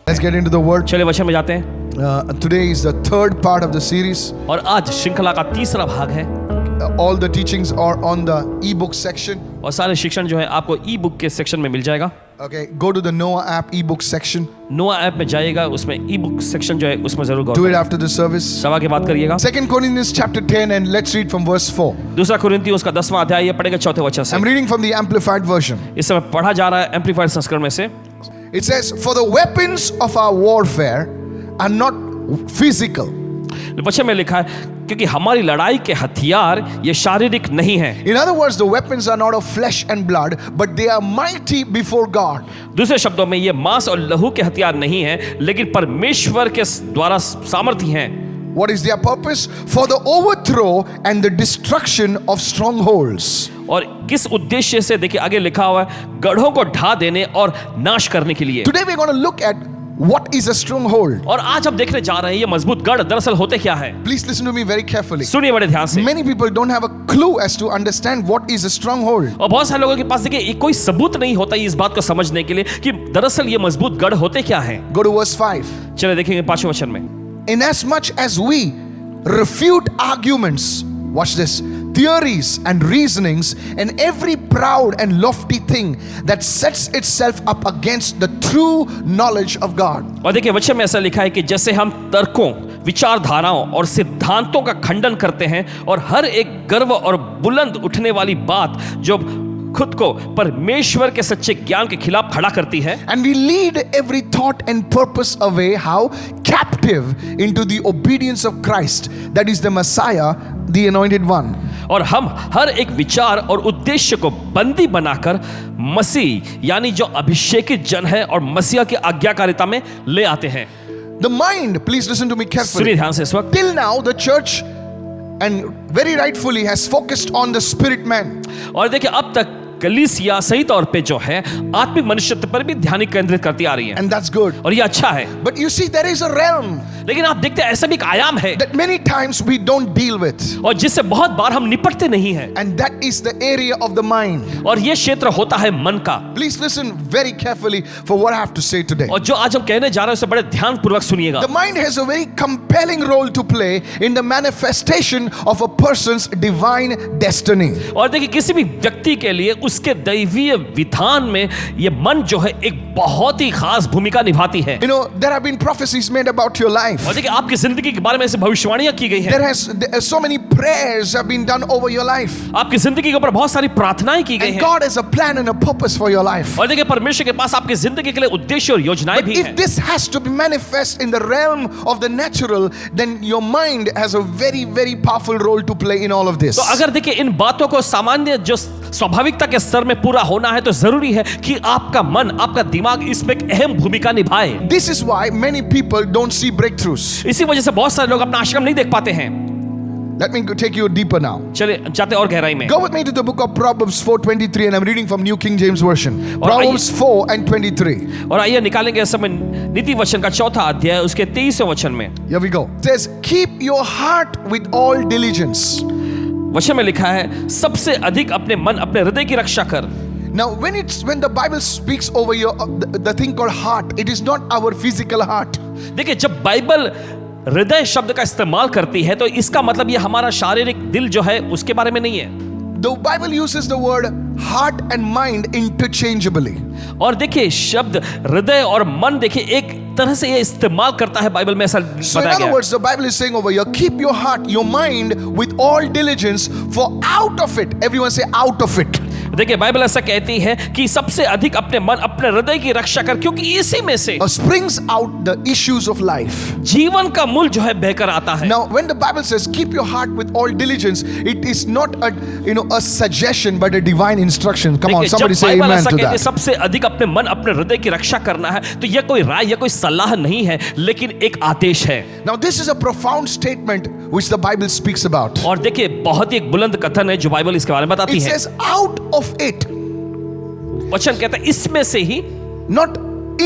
Let's get into the word. चलिए वचन में जाते हैं। Today is the third part of the series. और आज श्रृंखला का तीसरा भाग है। All the teachings are on the ebook section. और सारे शिक्षण जो है आपको ई बुक के सेक्शन में मिल जाएगा। Okay, go to the Noah app ebook section. नोआ ऐप में जाइएगा, उसमें ई बुक सेक्शन जो है उसमें जरूर गौर Do it करें। after the service. सभा की बात करिएगा। 2 Corinthians chapter 10 and let's read from verse 4. दूसरा कुरिन्थियों उसका 10वां अध्याय, ये पढ़ेगा चौथे वचन से। I'm reading from the Amplified version. इस समय पढ़ा जा रहा है एम्पलीफाइड संस्करण में से। It says, "For the weapons of our warfare are not physical." वचन में लिखा है क्योंकि हमारी लड़ाई के हथियार ये शारीरिक नहीं है। In other words, the weapons are not of flesh and blood, but they are mighty before God. दूसरे शब्दों में ये मांस और लहू के हथियार नहीं है, लेकिन परमेश्वर के द्वारा सामर्थ्य हैं। What is their purpose? For the overthrow and the destruction of strongholds. और किस उद्देश्य से, देखिए आगे लिखा हुआ है, गढ़ों को ढा देने और नाश करने के लिए। Today we're going to look at what is a stronghold. और आज हम देखने जा रहे हैं ये मजबूत गढ़ दरअसल होते क्या है। Please listen to me very carefully. सुनिए बड़े ध्यान से। Many people don't have a clue as to understand what is a stronghold. और बहुत सारे लोगों के पास देखिए कोई सबूत नहीं होता इस बात को समझने के लिए कि दरअसल ये मजबूत गढ़ होते क्या हैं। Go to verse 5. चलिए देखेंगे 5वें वचन में। Inasmuch as we refute arguments, watch this, theories and reasonings and every proud and lofty thing that sets itself up against the true knowledge of God. और देखिए वचन में ऐसा लिखा है कि जैसे हम तर्कों, विचारधाराओं और सिद्धांतों का खंडन करते हैं और हर एक गर्व और बुलंद उठने वाली बात जो खुद को परमेश्वर के सच्चे ज्ञान के खिलाफ खड़ा करती है, And we lead every thought and purpose away, how? Captive into the obedience of Christ, that is the Messiah, the anointed one. और हम हर एक विचार और उद्देश्य को बंदी बनाकर मसीह यानी जो अभिषेकित जन है और मसीह की आज्ञाकारिता में ले आते हैं। The mind, please listen to me सुनिए carefully. ध्यान से इस वक्त। Till now, the church, and very rightfully, has focused on the spirit man. और देखिए अब तक कलीसिया सही तौर पे जो है आत्मिक मनुष्यत्व पर भी ध्यान केंद्रित करती आ रही है, And that's good. और ये अच्छा है। But you see, there is a realm लेकिन आप देखते हैं ऐसा भी एक आयाम है that many times we don't deal with. और जिससे बहुत बार हम निपटते नहीं हैं, And that is the area of the mind. और ये क्षेत्र होता है मन का। Please listen very carefully for what I have to say today. और जो आज हम कहने जा रहे हैं उसे बड़े ध्यानपूर्वक सुनिएगा। The mind has a very compelling role to play in the manifestation of a person's divine destiny. और देखिए किसी भी व्यक्ति के लिए उसके दैवीय विधान में ये मन जो है एक बहुत ही खास भूमिका निभाती है। You know, there have been prophecies made about your life. और देखिए आपकी जिंदगी के बारे में ऐसी भविष्यवाणियां की गई There हैं। so many prayers have been done over your life. आपकी जिंदगी के ऊपर बहुत सारी प्रार्थनाएं की गई And हैं। God has a plan and a purpose for your life. और देखिए परमेश्वर के पास आपकी जिंदगी के लिए उद्देश्य और योजनाएं But भी if हैं। this has to be manifest in the realm of the natural, then your mind has a very, very powerful role to play in all of this. तो अगर देखिए इन बातों को सामान्य जो स्वाभाविकता के स्तर में पूरा होना है तो जरूरी है कि आपका मन, आपका दिमाग इसमें एक अहम भूमिका निभाए। This is why many people don't see breakthroughs. इसी वजह से बहुत सारे लोग अपना आश्रम नहीं देख पाते हैं। Let me take you deeper now. चलिए जाते और गहराई में। Go with me to the book of Proverbs 4:23, and I'm reading from New King James Version. और Proverbs 4:23. और आइए निकालेंगे इस समय नीति वचन का 4था अध्याय उसके 23वें वचन में। Here we go. It says, "Keep your heart with all diligence." वचन में लिखा है सबसे अधिक अपने मन, अपने हृदय की रक्षा कर। Now, when the Bible speaks over your the thing called heart, it is not our physical heart. देखिए जब बाइबल हृदय शब्द का इस्तेमाल करती है तो इसका मतलब ये हमारा शारीरिक दिल जो है उसके बारे में नहीं है। The Bible uses the word heart and mind interchangeably. और देखिए शब्द हृदय और मन देखिए एक तरह से ये इस्तेमाल करता है, बाइबल में ऐसा So in बताया other गया। words, the Bible is saying over here, keep your heart, your mind with all diligence, for out of it, everyone say out of it. देखिए बाइबल ऐसा कहती है कि सबसे अधिक अपने मन, अपने हृदय की रक्षा कर, क्योंकि इसी में से Springs out the issues of life. जीवन का मूल जो है बहकर आता है। Now, when the Bible says keep your heart with all diligence, it is not a suggestion but a divine instruction. Come on, देखिए, somebody जब say बाइबल amen ऐसा to कहती है that. सबसे अधिक अपने मन, अपने हृदय की रक्षा करना है, तो यह कोई राय या कोई सलाह नहीं है, लेकिन एक आदेश है। Now, this is a profound statement which the Bible speaks about. और देखिए बहुत ही एक बुलंद कथन है जो बाइबल इसके बारे में बताती It है। says out of it, वचन कहता है इसमें से ही, not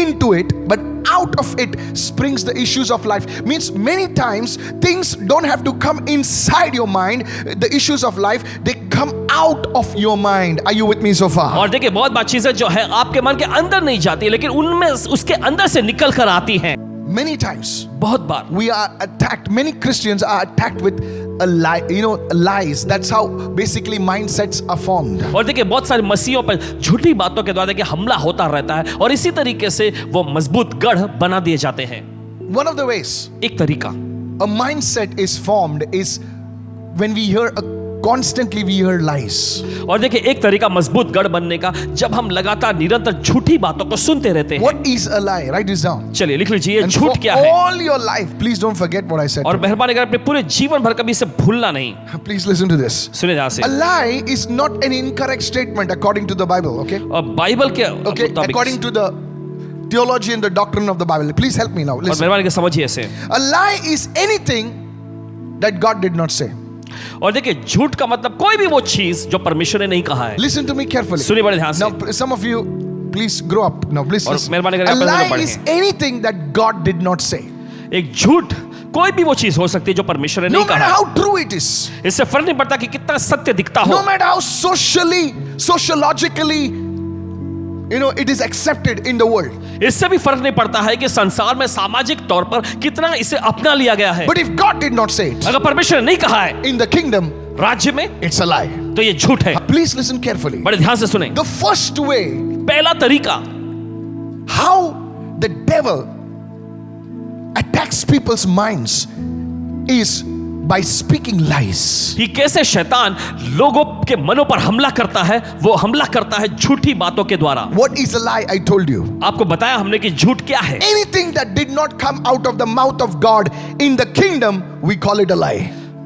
into it, but out of it springs the issues of life. Means many times things don't have to come inside your mind. The issues of life, they come out of your mind. Are you with me so far? और देखिए बहुत बात चीजें जो है आपके मन के अंदर नहीं जाती, लेकिन उनमें उसके अंदर से निकल कर आती हैं। Many times बहुत बार we are attacked, many Christians are attacked with a lie, lies. That's how basically mindsets are formed. और देखिए बहुत सारे मसीहों पर झूठी बातों के द्वारा देखिए हमला होता रहता है और इसी तरीके से वो मजबूत गढ़ बना दिए जाते हैं। One of the ways एक तरीका a mindset is formed is when we hear constantly we hear lies. और देखिए एक तरीका मजबूत गढ़ बनने का, जब हम लगातार निरंतर झूठी बातों को सुनते रहते हैं। What is a lie? Write this down. चलिए लिख लीजिए And झूठ for क्या है। all your life, please don't forget what I said. और मेहरबानी कर अपने पूरे जीवन भर कभी इसे भूलना नहीं। Please listen to this. सुने ध्यान से। A lie is not an incorrect statement according to the Bible, okay? और बाइबल के Okay, मुताबिक, according to the theology and the doctrine of the Bible. Please help me now. और Listen. मेहरबानी कर समझिए इसे। A lie is anything that God did not say. और देखिए झूठ का मतलब कोई भी वो चीज जो परमेश्वर ने नहीं कहा है। Listen to me carefully. सुनिए बड़े ध्यान से। Now, some of you, please grow up. Now, please और listen. मेहरबानी करके A अपने दोनों lie पढ़ें। is anything that God did not say. एक झूठ कोई भी वो चीज हो सकती है जो परमेश्वर ने No नहीं matter कहा। how true it is. इससे फर्क नहीं पड़ता कि कितना सत्य दिखता हो। No matter how sociologically, it is accepted in the world. इससे भी फर्क नहीं पड़ता है कि संसार में सामाजिक तौर पर कितना इसे अपना लिया गया है। But if God did not say it, अगर परमेश्वर ने नहीं कहा है in the kingdom, राज्य में, it's a lie. तो ये झूठ है। Please listen carefully. बड़े ध्यान से सुने। The first way पहला तरीका how the devil attacks people's minds is by speaking lies. कि कैसे शैतान लोगों के मनों पर हमला करता है। वो हमला करता है झूठी बातों के द्वारा। What is a lie? I told you. आपको बताया हमने कि झूठ क्या है। Anything that did not come out of the mouth of God in the kingdom, we call it a lie.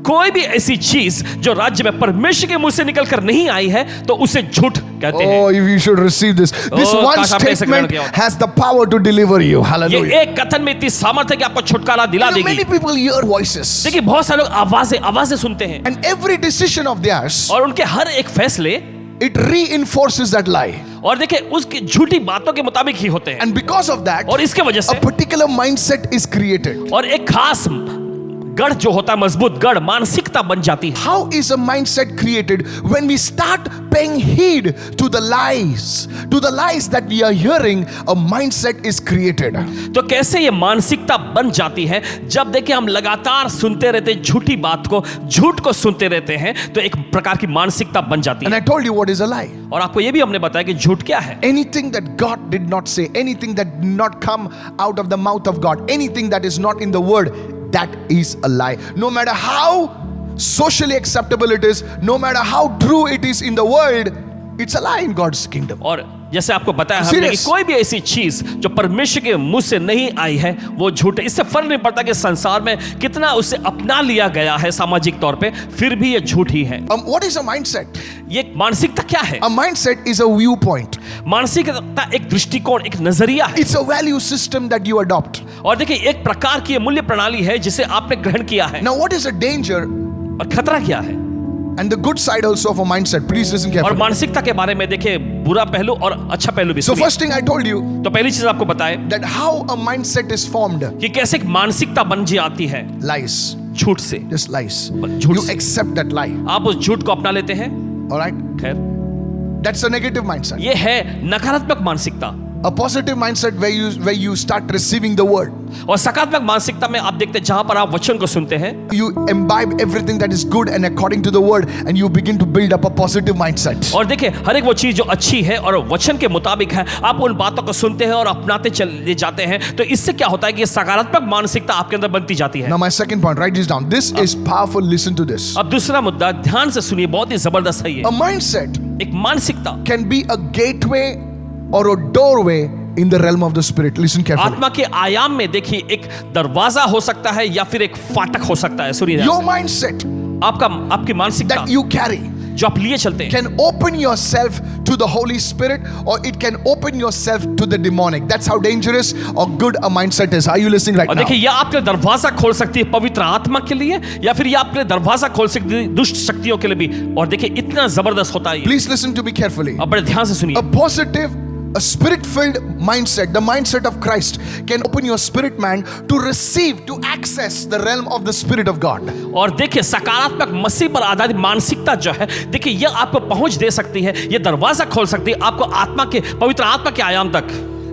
कोई भी ऐसी चीज जो राज्य में परमेश्वर के मुंह से निकल कर नहीं आई है तो उसे झूठ कहते हैं। Oh, you should receive this. This Oh, one काश आपने इसे ग्रहण statement किया हो। has the power to deliver you. ये Hallelujah. एक कथन में इतनी सामर्थ्य है कि आपको छुटकारा दिला देगी। Many people hear voices, देखिए बहुत सारे लोग आवाजें सुनते हैं and every decision of theirs, और उनके हर एक फैसले it reinforces that lie. और देखिए उसकी झूठी बातों के मुताबिक ही होते हैं। And because of that, और इसके वजह a से particular mindset is created. और एक खास गढ़ जो होता है, मजबूत गढ़, मानसिकता बन जाती है। How is a mindset created? When we start paying heed to the lies that we are hearing, a mindset is created. तो कैसे ये मानसिकता बन जाती है? जब देखिए हम लगातार सुनते रहते हैं झूठी बात को, झूठ को सुनते रहते हैं, तो एक प्रकार की मानसिकता बन जाती And है। I told you what is a lie. और आपको ये भी हमने बताया कि झूठ क्या है। Anything that God did not say, anything that did not come out of the mouth of God, anything that is not in the word, that is a lie. No matter how socially acceptable it is, no matter how true it is in the world, it's a lie in God's kingdom. और जैसे आपको बताया हमने कि Serious? कोई भी ऐसी चीज जो परमेश्वर के मुंह से नहीं आई है वो झूठ है। इससे फर्क नहीं पड़ता कि संसार में कितना उसे अपना लिया गया है सामाजिक तौर पे, फिर भी ये झूठ ही है। What is a mindset? ये मानसिकता क्या है? A mindset is a viewpoint. मानसिकता एक दृष्टिकोण, एक नजरिया है। It's a value system that you adopt. और देखिए एक प्रकार की ये मूल्य प्रणाली है जिसे आपने ग्रहण किया है। Now, what is a danger और खतरा क्या है? and the good side also of a mindset? Please listen और carefully. मानसिकता के बारे में देखिए बुरा पहलू और अच्छा पहलू भी So, सुनिए। first thing I told you तो पहली चीज आपको बताए that how a mindset is formed. कि कैसे एक मानसिकता बन जाती है Lies. झूठ से। Just lies. झूठ You से। accept that lie. आप उस झूठ को अपना लेते हैं। All right? खैर That's a negative mindset. ये है नकारात्मक मानसिकता। A positive mindset where you start receiving the word. और सकारात्मक मानसिकता में आप देखते हैं जहां पर आप वचन को सुनते हैं, You imbibe everything that is good and according to the word, and you begin to build up a positive mindset. और देखिए हर एक वो चीज जो अच्छी है और वचन के मुताबिक है, आप उन बातों को सुनते हैं और अपनाते चले जाते हैं। तो इससे क्या होता है कि सकारात्मक मानसिकता आपके अंदर बनती जाती है। Now, my second point, write this down. This is powerful. Listen to this. अब दूसरा मुद्दा ध्यान से सुनिए, बहुत ही जबरदस्त है ये। A mindset एक मानसिकता can be a gateway or a doorway in the realm of the spirit. Listen carefully. आत्मा के आयाम में देखिए एक दरवाजा हो सकता है या फिर एक फाटक हो सकता है। सुनिए ध्यान Your से। mindset आपकी मानसिकता that you carry जो आप लिए चलते हैं can open yourself to the Holy Spirit, or it can open yourself to the demonic. That's how dangerous or good a mindset is. Are you listening right और now? देखिए यह आपके दरवाजा खोल सकती है पवित्र आत्मा के लिए या फिर यह आपके दरवाजा खोल सकती है दुष्ट शक्तियों के लिए भी। और देखिए इतना जबरदस्त होता है ये। Please listen to me carefully. अब बड़े ध्यान से सुनिए। A positive A spirit-filled mindset, the mindset of Christ, can open your spirit man to receive, to access the realm of the Spirit of God. और देखिए सकारात्मक मसीह पर आधारित मानसिकता जो है, देखिए यह आपको पहुंच दे सकती है, यह दरवाजा खोल सकती है आपको आत्मा के, पवित्र आत्मा के आयाम तक.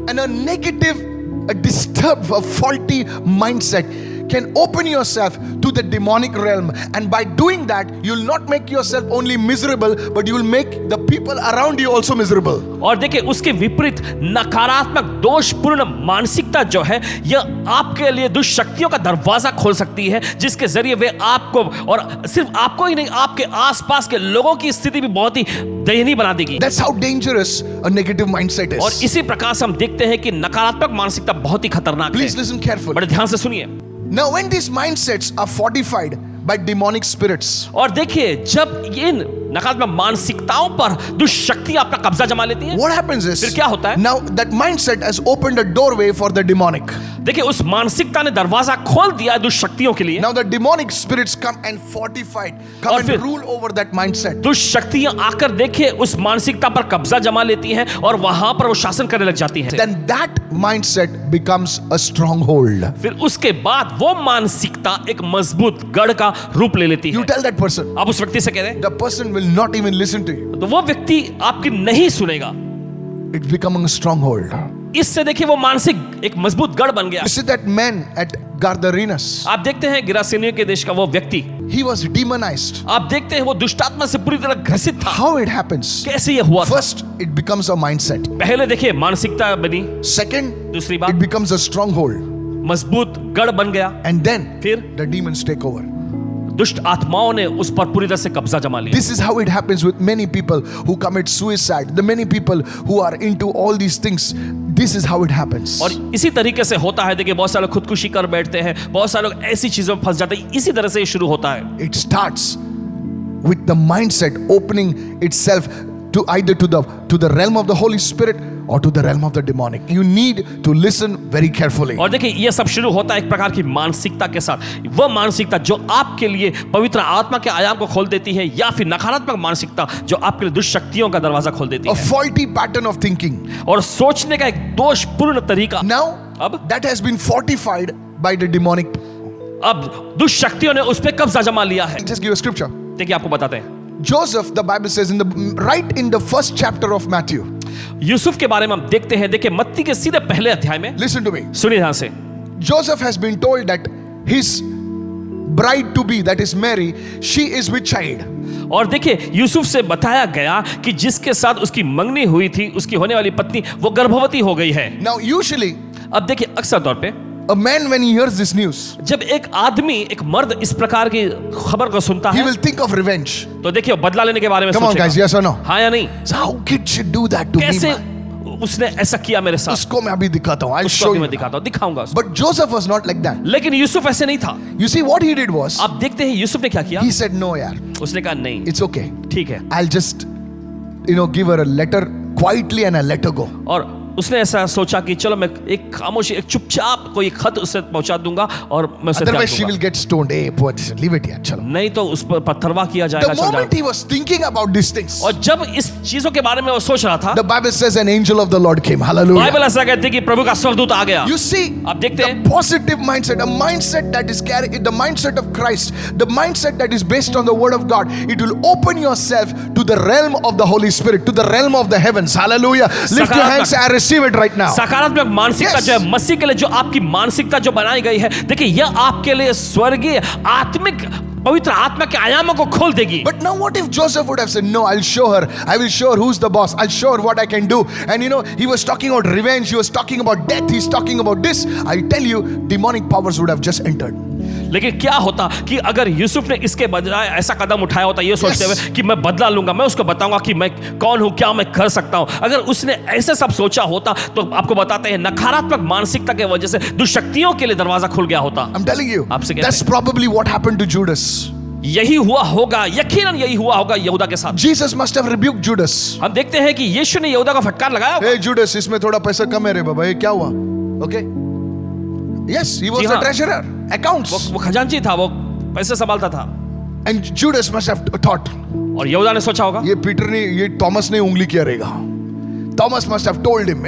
And a negative, a disturbed, a faulty mindset can open yourself to the demonic realm, and by doing that you'll not make yourself only miserable, but you will make the people around you also miserable. और देखिए उसके विपरीत नकारात्मक दोषपूर्ण मानसिकता जो है, यह आपके लिए दुष्शक्तियों का दरवाजा खोल सकती है, जिसके जरिए वे आपको, और सिर्फ आपको ही नहीं, आपके आसपास के लोगों की स्थिति भी बहुत ही दयनीय बना देगी. That's how dangerous a negative mindset और is. इसी प्रकार से हम देखते हैं कि नकारात्मक मानसिकता बहुत ही खतरनाक है. Please listen carefully. बड़े ध्यान से सुनिए. Now when these mindsets are fortified by demonic spirits, और देखिए जब इन नकारात्मक मानसिकताओं पर दुष्शक्ति अपना कब्जा जमा लेती है, what happens is, फिर क्या होता है? now that mindset has opened a doorway for the demonic. देखिए उस मानसिकता ने दरवाजा खोल दिया दुष्शक्तियों के लिए. Now the demonic spirits come and fortified, come और and फिर rule over that mindset. दुष्शक्तियां आकर देखिए उस मानसिकता पर कब्जा जमा लेती हैं और वहां पर वो शासन करने लग जाती हैं. Then that mindset becomes a stronghold. फिर उसके बाद वो मानसिकता एक मजबूत गढ़ का रूप ले लेती You है. tell that person, आप उस व्यक्ति से कह रहे हैं, the person will not even listen to you. तो वो व्यक्ति आपकी नहीं सुनेगा. It's becoming a stronghold. इससे देखिए वो मानसिक एक मजबूत गढ़ बन गया. You see that man at Gadarenes, आप देखते हैं गिरासेनियों के देश का वो व्यक्ति, he was demonized. आप देखते हैं वो दुष्टात्मा से पूरी तरह ग्रसित था. How it happens? कैसे ये हुआ था? First, it becomes a mindset. पहले देखिए मानसिकता बनी, Second, दूसरी it बात becomes a stronghold. मजबूत गढ़ बन गया. And then फिर the demons take over. दुष्ट आत्माओं ने उस पर पूरी तरह से कब्जा जमा लिया. This is how it happens with many people who commit suicide. The many people who are into all these things. This is how it happens. और इसी तरीके से होता है. देखिए बहुत सारे लोग खुदकुशी कर बैठते हैं, बहुत सारे लोग ऐसी चीजों में फंस जाते हैं. इसी तरह से ये शुरू होता है. It starts with the mindset opening itself to either to the realm of the Holy Spirit or to the realm of the demonic. You need to listen very carefully. और देखिए ये सब शुरू होता है एक प्रकार की मानसिकता के साथ. वह मानसिकता जो आपके लिए पवित्र आत्मा के आयाम को खोल देती है, या फिर नकारात्मक मानसिकता जो आपके लिए दुष्शक्तियों का दरवाजा खोल देती A है. faulty pattern of thinking. और सोचने का एक दोषपूर्ण तरीका. Now, अब that has been fortified by the demonic. अब दुष्शक्तियों ने उस पर कब्जा जमा लिया है. I'll just give you a scripture. देखिए आपको बताते हैं. Joseph, the Bible says right in the first chapter of Matthew. Yusuf के बारे में हम देखते हैं. देखिए मत्ती के सीधे पहले अध्याय में, Listen to me. सुनिए ध्यान से. Joseph has been told that his bride to be, that is Mary, she is with child. और देखिए यूसुफ से बताया गया कि जिसके साथ उसकी मंगनी हुई थी, उसकी होने वाली पत्नी, वो गर्भवती हो गई है. Now, usually, अब देखिए अक्सर तौर पे a man, when he hears this news, जब एक आदमी, एक मर्द इस प्रकार की खबर को सुनता he है, will think of revenge. तो देखिए वो बदला लेने के बारे में Come on, सोचेगा. guys, yes or no? हाँ या नहीं? So how kid should do that to me? कैसे Man? उसने ऐसा किया मेरे साथ? उसको मैं अभी दिखाता हूँ. I'll उसको show अभी you. मैं दिखाता हूँ, दिखाऊंगा उसको. But Joseph was not like that. लेकिन यूसुफ ऐसे नहीं था. You see, what he did was, आप देखते हैं यूसुफ ने क्या किया. he said, no, yaar, उसने कहा नहीं, it's okay. ठीक है. I'll just, give her a letter quietly and I'll let her go. और उसने ऐसा सोचा कि चलो मैं एक खामोशी, एक चुपचाप कोई खत उसे पहुंचा दूंगा और मैं उसे त्याग Otherwise, she will दूंगा. get stoned. Hey, poor, leave it here. Chalo. नहीं तो उस पर पत्थरवा किया जाएगा. The चल moment जाएगा. he was thinking about these things, और जब इस चीजों के बारे में वो सोच रहा था, the Bible says an angel of the Lord came. Hallelujah. Bible ऐसा कहती है कि प्रभु का स्वर्गदूत आ गया. You see, आप देखते the हैं positive mindset, a mindset that is carrying, the mindset of Christ, the mindset that is based on the Word of God, it will open yourself to the realm of the Holy Spirit, to the realm of the heavens. Hallelujah. Lift your hands and receive it right now. सकारात्मक मानसिकता Yes. जो है मसीह के लिए, जो आपकी मानसिकता जो बनाई गई है, देखिए यह आपके लिए स्वर्गीय आत्मिक पवित्र आत्मा के आयामों को खोल देगी. But now what if Joseph would have said, no, I'll show her. I will show her who's the boss. I'll show her what I can do. And he was talking about revenge. He was talking about death. He's talking about this. I tell you, demonic powers would have just entered. लेकिन क्या होता कि अगर यूसुफ ने इसके बजाय ऐसा कदम उठाया होता, ये सोचते हुए कि मैं बदला लूंगा, मैं उसको बताऊंगा कि मैं कौन हूं, क्या मैं कर सकता हूं. अगर उसने ऐसे सब सोचा होता तो आपको बताते हैं नकारात्मक मानसिकता की वजह से दुष्शक्तियों के लिए दरवाजा खुल गया होता. I'm telling you, आपसे कहते that's हैं. probably what happened to Judas. यही हुआ होगा, यकीनन यही हुआ होगा यहूदा के साथ. Jesus must have rebuked Judas. हम देखते हैं कि यीशु ने यहूदा का फटकार लगाया होगा. Hey Judas, इसमें थोड़ा पैसा कम है रे बाबा, ये क्या हुआ? Okay? Yes, he was ji the हाँ. treasurer, accounts. वो खजांची था, वो पैसे संभालता था. And Judas must have thought, और यहूदा ने सोचा होगा ये पीटर ने, ये थॉमस ने उंगली किया रहेगा. Thomas must have told him,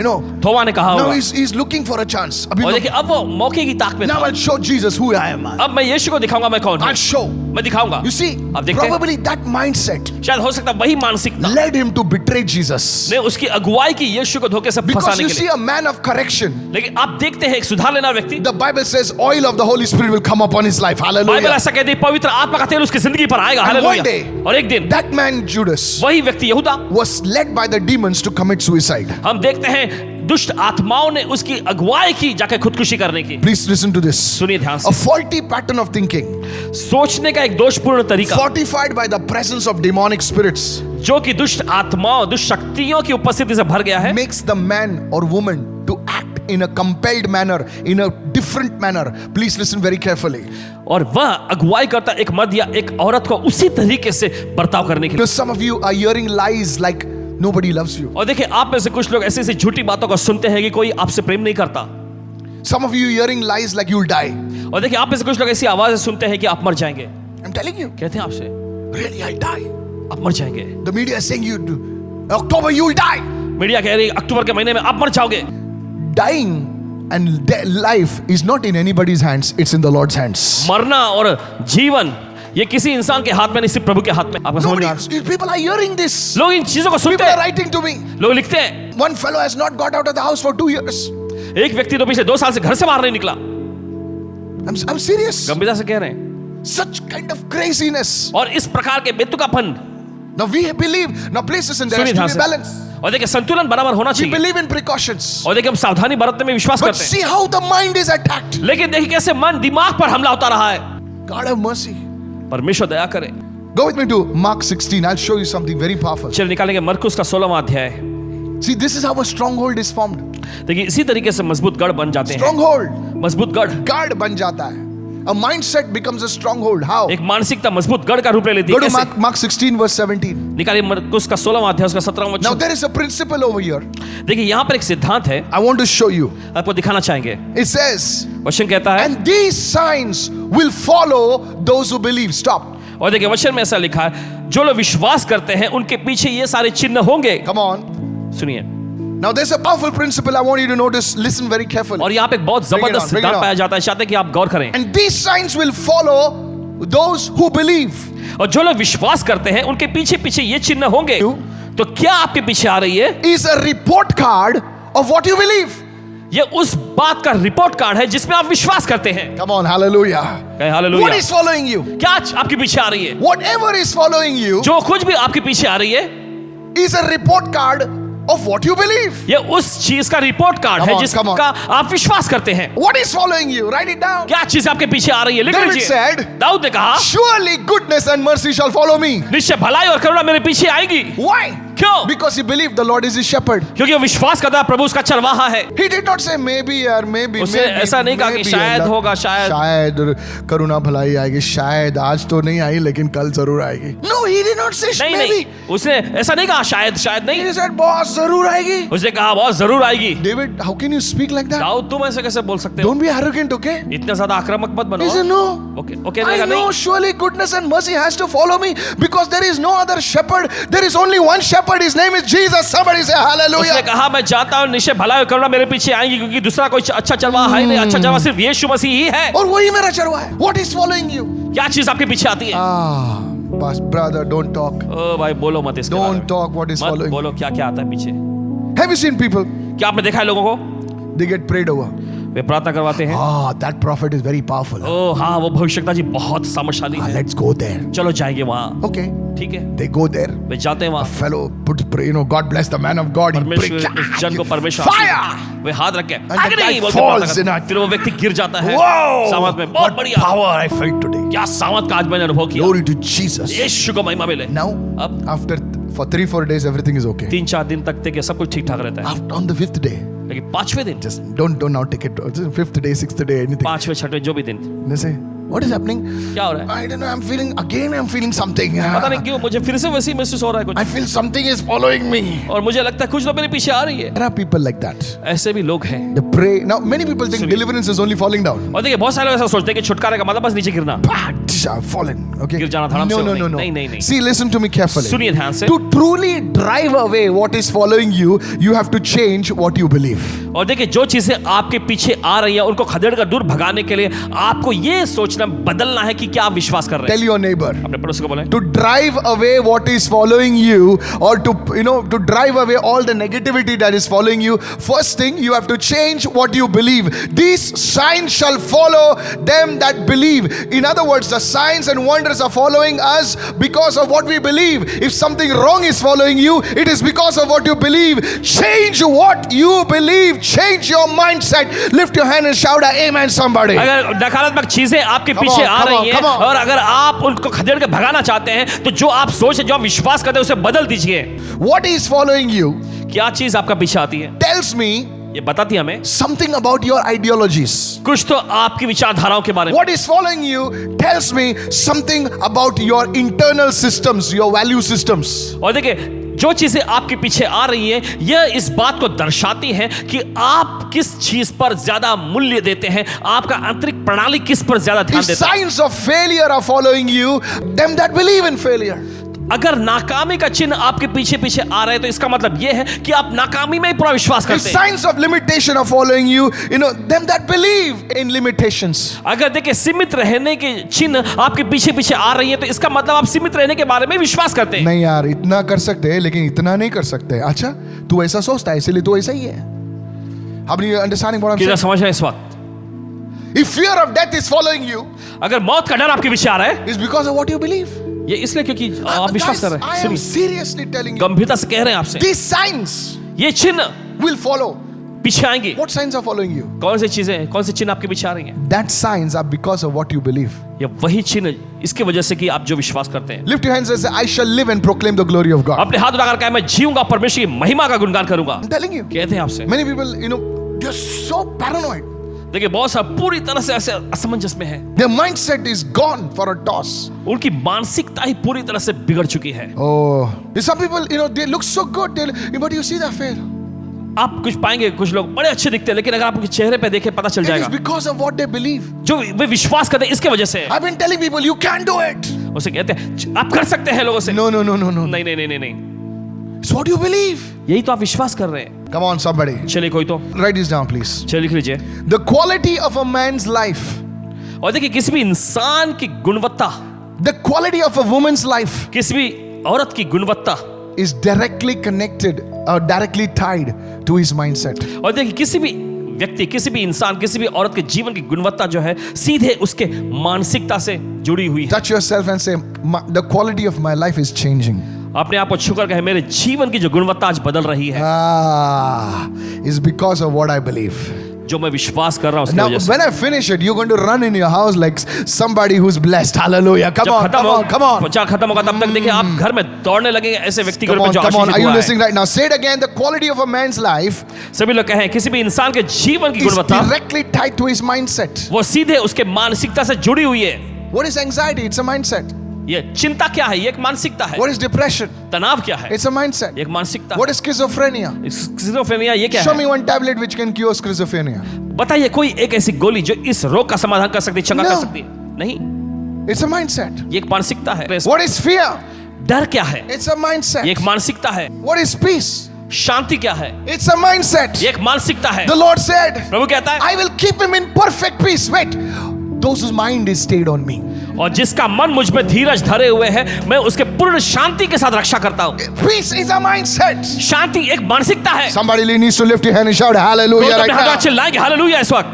थोमा ने कहा now होगा। he's looking for a chance. अभी और look, देखिए अब वो मौके की ताक में now था। I'll show Jesus who I am. अब मैं यीशु को दिखाऊंगा मैं कौन हूँ। I'll show. मैं दिखाऊंगा। You see, आप देखते हैं? probably that mindset शायद हो सकता है वही मानसिकता led him to betray Jesus. ने उसकी अगुवाई की यीशु को धोखे से Because फंसाने you के see, लिए। a man of correction, लेकिन आप देखते हैं एक सुधार लेना व्यक्ति, the Bible says oil of the Holy Spirit will come upon his life. Bible Hallelujah. ऐसा कहती है पवित्र आत्मा का तेल उसकी जिंदगी पर आएगा। And one hallelujah. day, और एक दिन that man Judas वही व्यक्ति यहूदा, was led by the demons to commit suicide. हम देखते हैं दुष्ट आत्माओं ने उसकी अगुवाई की जाके खुदकुशी करने की। Please listen to this. सुनिए ध्यान A से। faulty pattern of thinking, सोचने का एक दोषपूर्ण तरीका fortified by the presence of demonic spirits, जो कि दुष्ट आत्माओं दुष्ट शक्तियों की उपस्थिति से भर गया है, makes the man or woman to act in a compelled manner, in a different manner. Please listen very carefully. और वह अगुवाई करता एक मर्द या एक औरत को उसी तरीके से बर्ताव करने के लिए। Some of you are hearing lies like nobody loves you. और देखिए आप में से कुछ लोग ऐसी ऐसी झूठी बातों को सुनते हैं कि कोई आपसे प्रेम नहीं करता। Some of you hearing lies like you'll die. और देखिए आप में से कुछ लोग ऐसी आवाजें सुनते हैं कि आप मर जाएंगे। I'm telling you, कहते हैं आपसे really, I'll die. आप मर जाएंगे। The media is saying October you'll die. Media कह रही है अक्टूबर के महीने में आप मर जाओगे। Dying and life is not in anybody's hands, it's in the Lord's hands. मरना और जीवन ये किसी इंसान के हाथ में नहीं, सिर्फ प्रभु के हाथ में। आपको समझ में आ रहा है? People are hearing this. लोग इन चीजों को सुनते People are हैं, writing to me. लोग लिखते हैं। One fellow has not got out of the house for 2 years. एक व्यक्ति तो पिछले 2 साल से घर से बाहर नहीं निकला। I'm serious. गंभीरता से कह रहे हैं। Such kind of craziness. और इस प्रकार के बेतुकापन। Now we believe. Now please listen, there has सुनिए to ध्यान be से। balance. और देखिए संतुलन बराबर होना We चाहिए। believe in precautions. और देखिए हम सावधानी बरतने में विश्वास But करते हैं। see how the mind is attacked. लेकिन देखिए कैसे मन दिमाग पर हमला होता रहा है। God have mercy. परमेश्वर दया करे। Go with me to Mark 16. I'll show you something very powerful. चलिए निकालेंगे मरकुस का 16वां अध्याय। See, this is how a stronghold is formed. देखिए इसी तरीके से मजबूत गढ़ बन जाते हैं। Stronghold. मजबूत गढ़, Guard ban jata hai. A mindset becomes a stronghold. How? एक मानसिकता मजबूत गढ़ का रूप ले लेती Go है। to कैसे? Mark 16 verse 17. निकालिए मरकुस का 16वां अध्याय उसका 17वां Now वचन। there is a principle over here. देखिए यहाँ पर एक सिद्धांत है, I want to show you. आपको दिखाना चाहेंगे। It says, वचन कहता है, and these signs will follow those who believe. Stop. और देखिए वचन में ऐसा लिखा है, जो लोग विश्वास करते हैं उनके पीछे ये सारे चिन्ह होंगे। Come on. सुनिए, Now there's a powerful principle I want you to notice. Listen very carefully. और यहाँ पे एक बहुत Bring it जबरदस्त on, bring it सिद्धांत on. पाया जाता है, चाहते हैं कि आप गौर करें। And these signs will follow those who believe. और जो लोग विश्वास करते हैं उनके पीछे पीछे ये चिन्ह होंगे। तो क्या आपके पीछे आ रही है? Is a report card of what you believe. ये उस बात का रिपोर्ट कार्ड है जिसमें आप विश्वास करते हैं। Come on, hallelujah. कहें hallelujah. What is following you? क्या आपके पीछे आ रही है? Whatever is following you जो कुछ भी आपके पीछे आ रही है, is a report card of what you believe. ये उस चीज का रिपोर्ट कार्ड Come है on, जिसका come on. आप विश्वास करते हैं। What is following you? Write it down. क्या चीज आपके पीछे आ रही है? लिख David लीजिए। said, दाऊद ने कहा, surely goodness and mercy shall follow me. निश्चय भलाई और करुणा मेरे पीछे आएगी। Why? क्यों? Because he believed the Lord is his shepherd. क्योंकि वो विश्वास करता है प्रभु उसका चरवाहा है। He did not say maybe or maybe. उसने ऐसा नहीं कहा कि शायद Allah- होगा, शायद। शायद करुणा भलाई आएगी, शायद आज तो नहीं आई लेकिन कल जरूर आएगी. No, he did not say नहीं maybe. नहीं, उसने ऐसा नहीं कहा शायद शायद नहीं। He said boss जरूर आएगी. उसने कहा बहुत जरूर आएगी। David, how can you speak like that? Dawood तुम ऐसे कैसे बोल सकते हो? Don't be arrogant, okay? इतने ज्यादा आक्रामक मत बनो। He said no. Okay okay I नहीं know surely goodness and mercy has to follow me because there is no other shepherd. There is only one shepherd. His name is Jesus. Somebody say उसने hallelujah. कहा मैं जाता हूँ निश्चय भलाई और करुणा मेरे पीछे आएंगी क्योंकि दूसरा कोई अच्छा चरवाहा है नहीं, अच्छा चरवाहा सिर्फ यीशु मसीह ही है। और वही मेरा चरवा है. What is following you? क्या चीज आपके पीछे आती है? Ah, brother, don't talk. ओ भाई बोलो मत इसके बारे Don't में। talk what is मत following. बोलो क्या क्या आता है पीछे। Have you seen people? क्या आपने देखा है लोगों को? They get prayed over. वे प्रार्थना करवाते हैं। Ah, that prophet is very powerful. ओ हाँ वो भविष्यवक्ता जी बहुत सामर्थ्यशाली है। Let's go there. चलो जाएंगे वहाँ। Okay. ठीक है, They go there. वे जाते हैं वहाँ। Fellow put pray, God bless the man of God. He परमेश्वर pray. उस जन को परमेश्वर Fire! वे हाथ रख के the अग्नि guy बोल के falls प्रार्थना in करता a- है। फिर वो व्यक्ति गिर जाता है Wow! सामर्थ में। बहुत What बढ़िया, power I felt today. क्या सामर्थ का आज मैंने अनुभव किया। Glory to Jesus. यीशु को महिमा मिले। Now, अब after for 3-4 days, everything is okay. 3-4 दिन तक देखिए सब कुछ ठीक ठाक रहता है, After on the 5th day, लेकिन 5वें दिन, just don't now take it. 5th day, 6th day, anything. 5वें 6वें जो भी दिन, They say, what is happening? क्या हो रहा है? I don't know. I'm feeling something. पता नहीं क्यों मुझे फिर से वैसे ही महसूस हो रहा है कुछ, I feel something is following me. और मुझे लगता है कुछ तो मेरे पीछे आ रही है। There are people like that. ऐसे भी लोग हैं। They pray. Now, many people think deliverance is only falling down. और देखिए बहुत सारे लोग ऐसा सोचते हैं कि छुटकारे का मतलब बस नीचे गिरना। I've fallen. Okay. गिर जाना धड़म से No, हो, no, no, no. नहीं, नहीं, नहीं। See, listen to me carefully. सुनिए ध्यान से। To truly drive away what is following you, you have to change what you believe. और देखिए, जो चीजें आपके पीछे आ रही हैं उनको खदेड़ कर दूर भगाने के लिए आपको ये सोचना बदलना है कि क्या आप विश्वास कर रहे हैं। Tell your neighbor. अपने पड़ोसी को बोलें, To drive away what is following you, or to drive away all the negativity that is following you, first thing you have to change what you believe. These signs shall follow them that believe. In other words, the signs and wonders are following us because of what we believe. If something wrong is following you, it is because of what you believe. Change what you believe. Change your mindset. Lift your hand and shout amen somebody. अगर नकारात्मक चीजें आपके पीछे आ रही हैं और अगर आप उनको खदेड़ के भगाना चाहते हैं तो जो आप सोच जो आप विश्वास करते हैं उसे बदल दीजिए। What is following you क्या चीज आपका पीछे आती है? tells me ये बताती है हमें something about your ideologies. कुछ तो आपकी विचारधाराओं के बारे में। What is following you tells me something about your internal systems, your value systems. और देखिए, जो चीजें आपके पीछे आ रही हैं यह इस बात को दर्शाती हैं कि आप किस चीज पर ज्यादा मूल्य देते हैं, आपका आंतरिक प्रणाली किस पर ज्यादा ध्यान If देता है। signs of failure are following you, them that believe in failure. अगर नाकामी का चिन्ह आपके पीछे पीछे आ रहे हैं तो इसका मतलब यह है कि आप नाकामी में ही पूरा विश्वास If करते हैं। signs of limitation are following you, them that believe in limitations. अगर देखिए सीमित रहने के चिन्ह आपके पीछे पीछे आ रही है तो इसका मतलब आप सीमित रहने के बारे में विश्वास करते हैं। नहीं यार, इतना कर सकते हैं लेकिन इतना नहीं कर सकते। अच्छा, तू ऐसा सोचता है इसलिए तू ऐसा ही है। Are you understanding what I'm कितना saying? समझ रहे हैं इस बात? If fear of death is following you, अगर मौत का डर आपके पीछे आ रहा है it's because of what you believe. ये इसलिए क्योंकि आप विश्वास कर रहे I हैं। am सुनिए, seriously telling you, गंभीरता से कह रहे हैं आपसे, these signs ये चिन्ह will follow. पीछे आएंगे। What signs are following you? कौन सी चीजें, कौन से चिन्ह आपके पीछे आ रही हैं? That signs are because of what you believe. ये वही चिन्ह इसके वजह से कि आप जो विश्वास करते हैं। Lift your hands and say, I shall live and proclaim the glory of God. अपने हाथ उठाकर कहा, मैं जीऊंगा परमेश्वर की महिमा का गुणगान करूंगा। I'm telling you. कहते हैं आपसे। Many people, they're so paranoid. देखिए, बहुत सा पूरी तरह से ऐसे असमंजस में है। Their mindset is gone for a toss. उनकी मानसिकता ही पूरी तरह से बिगड़ चुकी है। Oh, some people, they look so good, but you see their fail. आप कुछ पाएंगे, कुछ लोग बड़े अच्छे दिखते हैं लेकिन अगर आप उनके चेहरे पे देखें पता चल It is जाएगा because of what they believe. जो वे विश्वास करते हैं इसके वजह से। I've been telling people, you can do it. उसे कहते हैं आप कर सकते हैं लोगों से। No. नहीं नहीं नहीं नहीं नहीं, It's what you believe. यही तो आप विश्वास कर रहे हैं। Come on, somebody. चलिए कोई तो Write this down, please. चलिए लिख लीजिए। The quality of a man's life, और देखिए, किसी भी इंसान की गुणवत्ता, the quality of a woman's life किसी भी औरत की गुणवत्ता is directly connected or directly tied to his mindset. और देखिए, किसी भी व्यक्ति, किसी भी इंसान, किसी भी औरत के जीवन की गुणवत्ता जो है सीधे उसके मानसिकता से जुड़ी हुई है। Touch yourself and say, the quality of my life is changing. अपने आप को छूकर कहे, मेरे जीवन की जो गुणवत्ता आज बदल रही है Is because of what I believe. जो मैं विश्वास कर रहा हूं उसकी Now, वजह से। when I finish it, you're going to run in your house like somebody who's blessed. Hallelujah. Come on, come on. जब खत्म होगा तब तक देखिए आप घर में दौड़ने लगेंगे ऐसे व्यक्ति के Come रूप में on, जो come on. आशीषित Are you हुआ है। listening right now? Say it again. The quality of a man's life सभी लोग कहें, किसी भी इंसान के जीवन की is गुणवत्ता directly tied to his mindset. वो सीधे उसके मानसिकता से जुड़ी हुई है। What is anxiety? It's a mindset. ये चिंता क्या है? ये एक मानसिकता है। What is depression? तनाव क्या है? It's a mindset. ये एक मानसिकता What is schizophrenia? है। स्किज़ोफ्रेनिया ये क्या Show है? me one tablet which can cure schizophrenia. बताइए कोई एक ऐसी गोली जो इस रोग का समाधान कर सकती है, चंगा No. कर सकती है? नहीं, It's a mindset. ये एक मानसिकता है। What is fear? डर क्या है? It's a mindset. ये एक मानसिकता है। What is peace? शांति क्या है? It's a mindset. ये एक मानसिकता है। The Lord said, प्रभु कहता है, I will keep him in perfect peace. Wait, those whose mind is stayed on me. और जिसका मन मुझ में धीरज धरे हुए है मैं उसके पूर्ण शांति के साथ रक्षा करता हूँ। Peace is a mindset. शांति एक मानसिकता है। Somebody needs to lift your hand and shout hallelujah तो right अपने हाथ now. चिल्लाएंगे हालेलुया इस वक्त।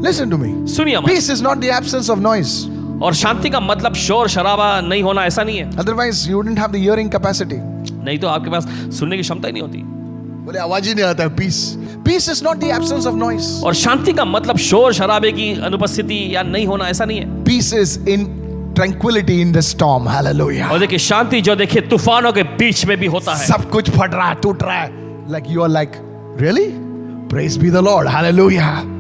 Listen to me. सुनिए हमारे। Peace is not the absence of noise. और शांति का मतलब शोर शराबा नहीं होना ऐसा नहीं है। Otherwise, you wouldn't have the hearing capacity. नहीं तो आपके पास सुनने की क्षमता ही नहीं होती। बोले आवाज ही नहीं आता है peace. Peace is not the absence of noise. और शांति का मतलब शोर शराबे की अनुपस्थिति या नहीं होना ऐसा नहीं है। Peace is in tranquility in the storm. Hallelujah. और देखिए, शांति जो देखिए तूफानों के बीच में भी होता है। सब कुछ फट रहा है, टूट रहा है. Like you are like, really? Praise be the Lord. Hallelujah.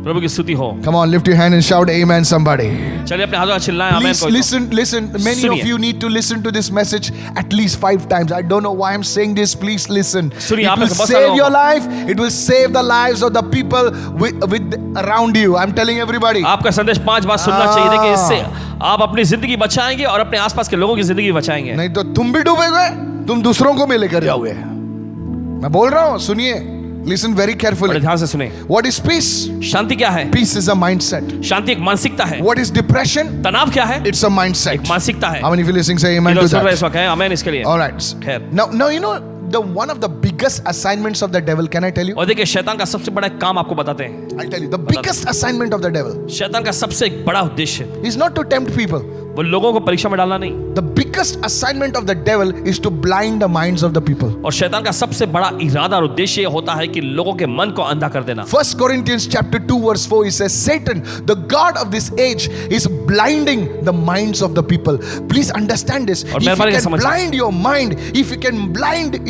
प्रभु की स्तुति हो। Come on, lift your hand and shout amen somebody. चलिए अपने हाथों का चिल्लाएं आमीन। Please listen. Many सुनिए। of you need to listen to this message at least 5 times. I don't know why I'm saying this. Please listen. सुनिए, It आप में will से बहुत सारे save लोगों your को- life. It will save the lives of the people with around you. I'm telling everybody. आपका संदेश 5 बार सुनना चाहिए। देखिए, इससे आप अपनी जिंदगी बचाएंगे और अपने आसपास के लोगों की जिंदगी बचाएंगे। नहीं तो तुम भी डूबोगे तुम दूसरों को मेले करे हुए। मैं बोल रहा हूं, सुनिए, लिसन वेरी बड़े केयरफुली। ध्यान से सुने। What is peace? शांति क्या है? Peace is a mindset. शांति एक मानसिकता है। What is depression? तनाव क्या है? It's a mindset. मानसिकता है। How many of you listening say amen लोग to सुन रहे हैं that? इस वक्त हैं, आमेन इसके लिए। All right. खैर। Now you know the one of the biggest assignments of the devil. Can I tell you? और देखिए शैतान का सबसे बड़ा काम आपको बताते हैं। I'll tell you. The biggest assignment of the devil शैतान का सबसे बड़ा उद्देश्य is not to tempt people. वो लोगों को परीक्षा में डालना नहीं। The biggest assignment of the devil is to blind the minds of the people. और शैतान का सबसे बड़ा इरादा और उद्देश्य ये होता है कि लोगों के मन को अंधा कर देना। 1 Corinthians chapter 2 verse 4, he says, Satan, the god of this age, is blinding the minds of the people. Please understand this. और If मेहरबानी you से can समझिए। blind your mind, if you can blind,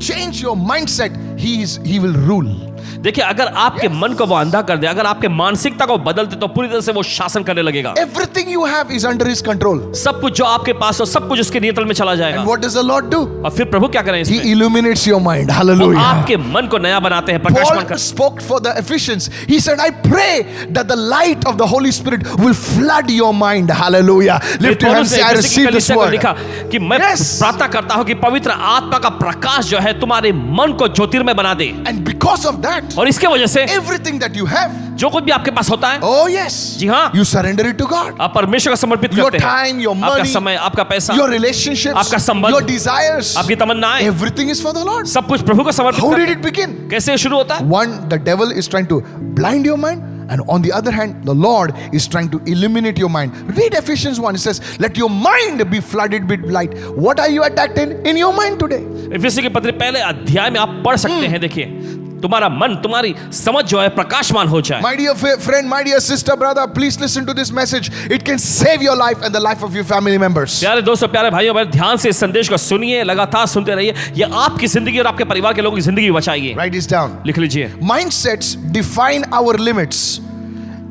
change your mindset, he will rule. देखिए अगर आपके मन को वो अंधा कर दे, अगर आपके मानसिकता को बदल दे, तो पूरी तरह से वो शासन करने लगेगा। Everything you have is under his control. सब कुछ जो आपके पास हो, सब कुछ उसके नियंत्रण में चला जाएगा। And what does the Lord do? और फिर प्रभु क्या करें He इसमें? illuminates your mind. वो Hallelujah. आपके मन को नया बनाते हैं, प्रकाशमान Paul करते spoke for the Ephesians. He said, I pray that the light of the Holy Spirit will flood your mind. Hallelujah. Lift your hands and say, I receive this word. लिखा कि मैं Yes. प्रार्थना करता हूं कि पवित्र आत्मा का प्रकाश जो है तुम्हारे मन को ज्योतिर्मय बना दे। And because of that, और इसके वजह से everything that you have, जो कुछ भी आपके पास होता है, oh yes, जी हाँ, you surrender it to God. आप परमेश्वर को समर्पित Your करते हैं। time, your आपका money, समय, आपका पैसा, your relationships, आपका संबंध, your desires, आपकी तमन्नाएं, everything is for the Lord. सब कुछ प्रभु को समर्पित How करते did हैं। it begin? कैसे शुरू होता है? One, the devil is trying to blind your mind, and on the other hand, the Lord is trying to illuminate your mind. Read Ephesians 1. It says, let your mind be flooded with light. What are you attacked in your mind today? इफिसी के पत्र पहले अध्याय में आप पढ़ सकते हैं। देखिए तुम्हारा मन, तुम्हारी समझ जो है प्रकाशमान हो जाए। My dear friend, my dear sister, brother, please listen to this message. It can save your life and the life of your family members. प्यारे दोस्तों, प्यारे भाइयों बहनों, ध्यान से इस संदेश को सुनिए, लगातार सुनते रहिए। ये आपकी जिंदगी और आपके परिवार के लोगों की जिंदगी बचाएगी। Write this down. लिख लीजिए। Mindsets define our limits,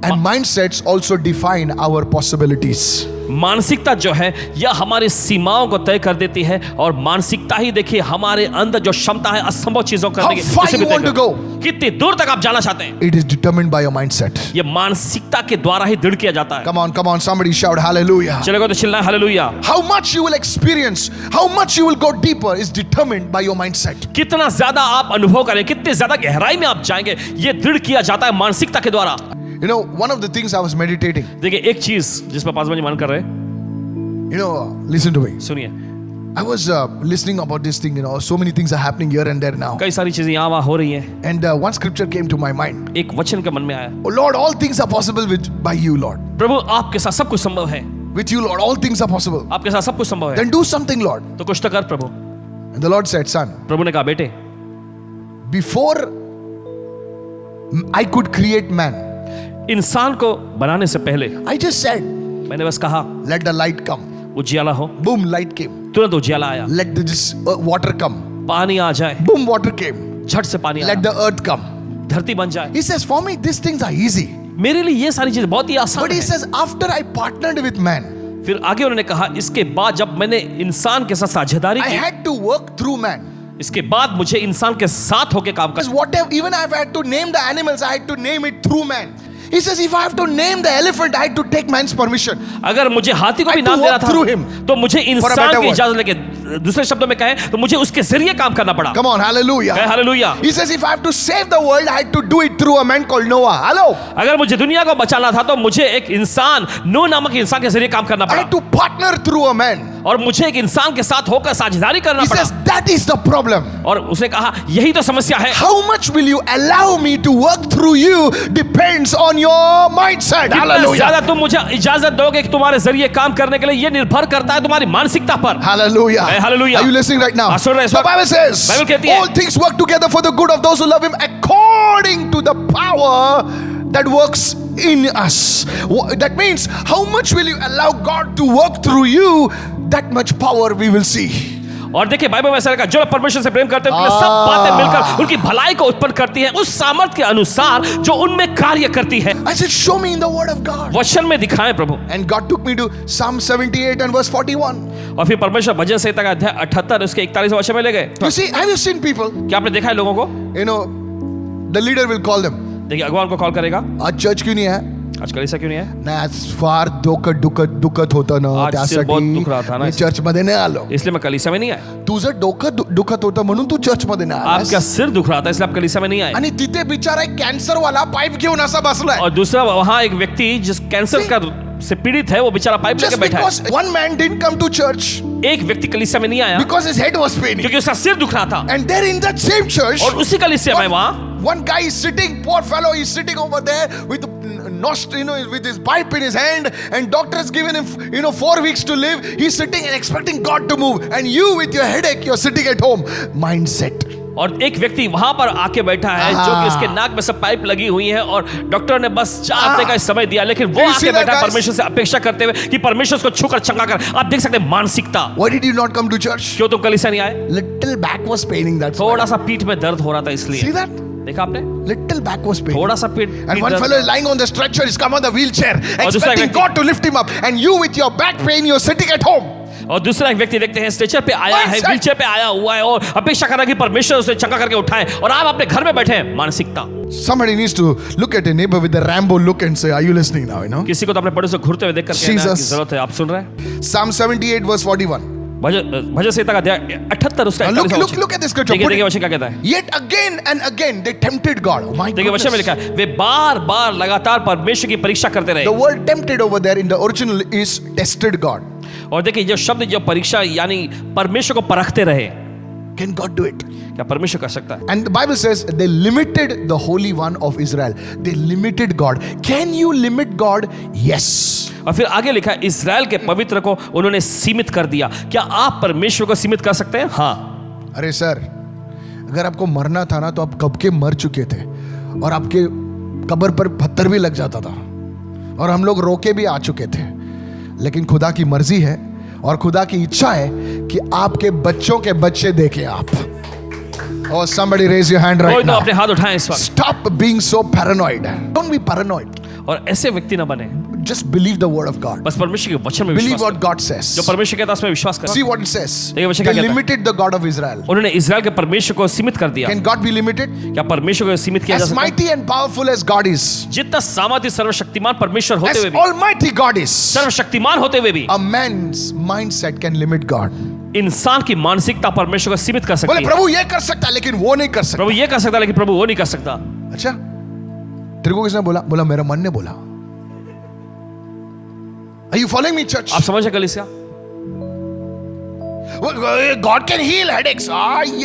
and mindsets also define our possibilities. मानसिकता जो है यह हमारी सीमाओं को तय कर देती है, और मानसिकता ही देखिए हमारे अंदर जो क्षमता है असंभव चीजों करने की, How far उसे भी you तय want to करती go? है। कितनी दूर तक आप जाना चाहते हैं, It is determined by your mindset. ये मानसिकता के द्वारा ही दृढ़ किया जाता है। Come on, somebody shout hallelujah. चलेगा तो चिल्लाएं hallelujah. How much you will experience, how much you will go deeper is determined by your mindset. कितना ज्यादा आप अनुभव करें, कितनी ज्यादा गहराई में आप जाएंगे, ये दृढ़ किया जाता है मानसिकता के द्वारा। You know, one of the things I was meditating, देखिए एक चीज जिस पर पासवान जी मन कर रहे हैं, listen to me. सुनिए। I was listening about this thing, so many things are happening here and there now. कई सारी चीजें यहाँ वहाँ हो रही हैं। And one scripture came to my mind. एक वचन के मन में आया, Oh Lord, all things are possible by you, Lord. प्रभु आपके साथ सब कुछ संभव है। With you, Lord, all things are possible. आपके साथ सब कुछ संभव है, Then do something, Lord. तो कुछ तो कर प्रभु। And the Lord said, son, प्रभु ने कहा बेटे, before I could create man, इंसान को बनाने से पहले I just said, मैंने बस कहा let the light come. उजियाला हो, Boom, light came. तुरंत उजियाला आया। Let this water come. पानी आ जाए, Boom, water came. झट से पानी Let आया, the earth come. धरती बन जाए। He says, for me, these things are easy. मेरे लिए ये सारी चीजें बहुत ही आसान But he है। says, after I partnered with man, फिर आगे उन्होंने कहा इसके बाद जब मैंने इंसान के साथ साझेदारी I की, had to work through man. इसके बाद मुझे इंसान के साथ होके काम Because कर। whatever, even if I had to name the animals, I had to name it through man. He says, if I have to name the elephant, I had to take man's permission. अगर मुझे हाथी को I भी had to नाम देना walk through था, him. तो मुझे इंसान better की word. इजाजत लेके, दूसरे शब्दों में कहें तो मुझे उसके जरिए काम करना पड़ा। Come on, hallelujah. Hallelujah. He says, if I have to save the world, I had to do it through a man called Noah. Hello. अगर मुझे दुनिया को बचाना था तो मुझे एक इंसान, नूह नामक इंसान के जरिए काम करना I पड़ा, had to partner through a man. और मुझे एक इंसान के साथ होकर साझेदारी करना He पड़ा। says, that is the problem. और उसने कहा यही तो समस्या है। How much will you allow me to work through you depends on your mindset. कितना Hallelujah. ज्यादा तुम मुझे इजाजत दोगे कि तुम्हारे जरिए काम करने के लिए, ये निर्भर करता है तुम्हारी मानसिकता पर। Hallelujah. Hallelujah. Are you listening right now? सुन रहे हैं इस The वक्त? Bible says, बाइबल कहती है, all things work together for the good of those who love him according to the power that works in us. That means, how much will you allow God to work through you? That much power we will see. और देखिए Bible में ऐसा लिखा, जो लोग परमेश्वर से प्रेम करते हैं उनके लिए सब बातें मिलकर उनकी भलाई को उत्पन्न करती हैं, उस सामर्थ के अनुसार जो उनमें कार्य करती है। I said, show me in the word of God. वचन में दिखाएं प्रभु। And God took me to Psalm 78 and verse 41. और फिर परमेश्वर भजन संहिता का अध्याय 78 उसके 41 वचन में ले गए। You see, have you seen people? क्या आपने देखा है लोगों को? The leader will call them. देखिए अगुवान को कॉल करेगा, आज चर्च क्यों नहीं है? आज कलीसिया क्यों नहीं आए? नाही फार दुखत होतं ना, आज सिर बहुत दुख रहा था ना, मी चर्च मध्ये नाही आलो. इसलिए मैं कलीसिया में नहीं आया. तुझं डोकं दुखत होतं म्हणून तू चर्च मध्ये नाही आपका आलास. सिर दुख रहा था इसलिए आप कलीसिया में नहीं आए. आणि तिथे बिचारा एक कॅन्सर वाला पाईप घेऊन असा बसलाय. और दूसरा वहां एक व्यक्ति जिस कैंसर का से पीड़ित है वो बेचारा पाइप लेके Just बैठा है. because one man didn't come to church एक व्यक्ति कलीसिया में नहीं आया because his head was paining. क्योंकि उसका सिर दुख रहा था. And there in that same church, और उसी कलीसिया में वहां one guy is sitting, poor fellow, he's sitting over there with with his pipe in his hand, and doctor has given him 4 weeks to live. He's sitting and expecting God to move, and you with your headache, you're sitting at home. Mindset. और एक व्यक्ति वहां पर आके बैठा है जो कि उसके नाक में सब पाइप लगी हुई है और डॉक्टर ने बस 4 हफ्ते का समय दिया, लेकिन वो आके बैठा है परमेश्वर से अपेक्षा करते हुए कि परमेश्वर उसको छूकर चंगा कर. आप देख सकते हैं मानसिकता. Why did you not come to church? क्यों तुम कलीसिया नहीं आए? Little back was paining. That's थोड़ा सा पीठ में दर्द हो रहा था इसलिए. See that? देखा आपने? Little back was paining. थोड़ा सा पीठ. And one fellow is lying on the stretcher, he's come on the wheelchair, दूसरा expecting व्यक्ति- God to lift him up, and you with your back pain, you're sitting at home. और दूसरा एक व्यक्ति देखते हैं स्ट्रेचर पे आया है, Mindset. व्हीलचेयर पे आया हुआ है और अपेक्षा कर रहा है कि परमेश्वर उसे चंगा करके उठाए, और आप अपने घर में बैठे हैं. मानसिकता. Somebody needs to look at a neighbor with the Rambo look and say, are you listening now? किसी को तो अपने पड़ोस से घूरते हुए देखकर कहना Jesus. की जरूरत है. आप सुन रहे हैं? Psalm 78 verse 41. भजन संहिता का अध्याय 78 उसका Now look 41वां वचन. at this scripture. देखिए Put देखिए it- वचन क्या कहता है. Yet again and again they tempted God. Oh my देखिए वचन में goodness. लिखा है वे बार बार लगातार परमेश्वर की परीक्षा करते रहे. The word tempted over there in the original is tested God. और देखिए जो शब्द जो परीक्षा यानी परमेश्वर को परखते रहे. Can God do it? क्या परमेश्वर कर सकता है? And the Bible says they limited the Holy One of Israel. They limited God. Can you limit God? Yes. और फिर आगे लिखा है इस्राएल के पवित्र को उन्होंने सीमित कर दिया. क्या आप परमेश्वर को सीमित कर सकते हैं? हाँ. अरे सर, अगर आपको मरना था ना तो आप कब के मर चुके थे, और आपके कब्र पर पत्थर भी लग जाता था, और हम लोग रोके भी आ चुके थे. लेकिन खुदा की मर्जी है और खुदा की इच्छा है कि आपके बच्चों के बच्चे देखें आप. Oh, somebody raise your hand कोई right तो now. अपने हाथ उठाएं इस वक्त. Stop being so paranoid. Don't be paranoid. और ऐसे व्यक्ति ना बने. Just believe the word of God. बस परमेश्वर के वचन में Believe विश्वास what करें. God says. जो परमेश्वर कहता है उसमें विश्वास करें. See what it says. देखिए वचन They क्या कहता है. limited the God of Israel. उन्होंने इस्राएल के परमेश्वर को सीमित कर दिया. Can God be limited? क्या परमेश्वर को सीमित किया जा As सकता है? mighty and powerful as God is, जितना सामर्थ्य सर्वशक्तिमान परमेश्वर होते as हुए भी, almighty God is, सर्वशक्तिमान होते हुए भी a man's mindset can limit God. इंसान की मानसिकता परमेश्वर को सीमित कर सकती बोले है. प्रभु ये कर सकता है लेकिन वो नहीं कर सकता. प्रभु ये कर सकता है लेकिन प्रभु वो नहीं कर सकता. अच्छा, तेरे को किसने बोला? बोला मेरा मन ने बोला. Are you following me, church? आप समझ रहे कलीसिया? God can heal headaches.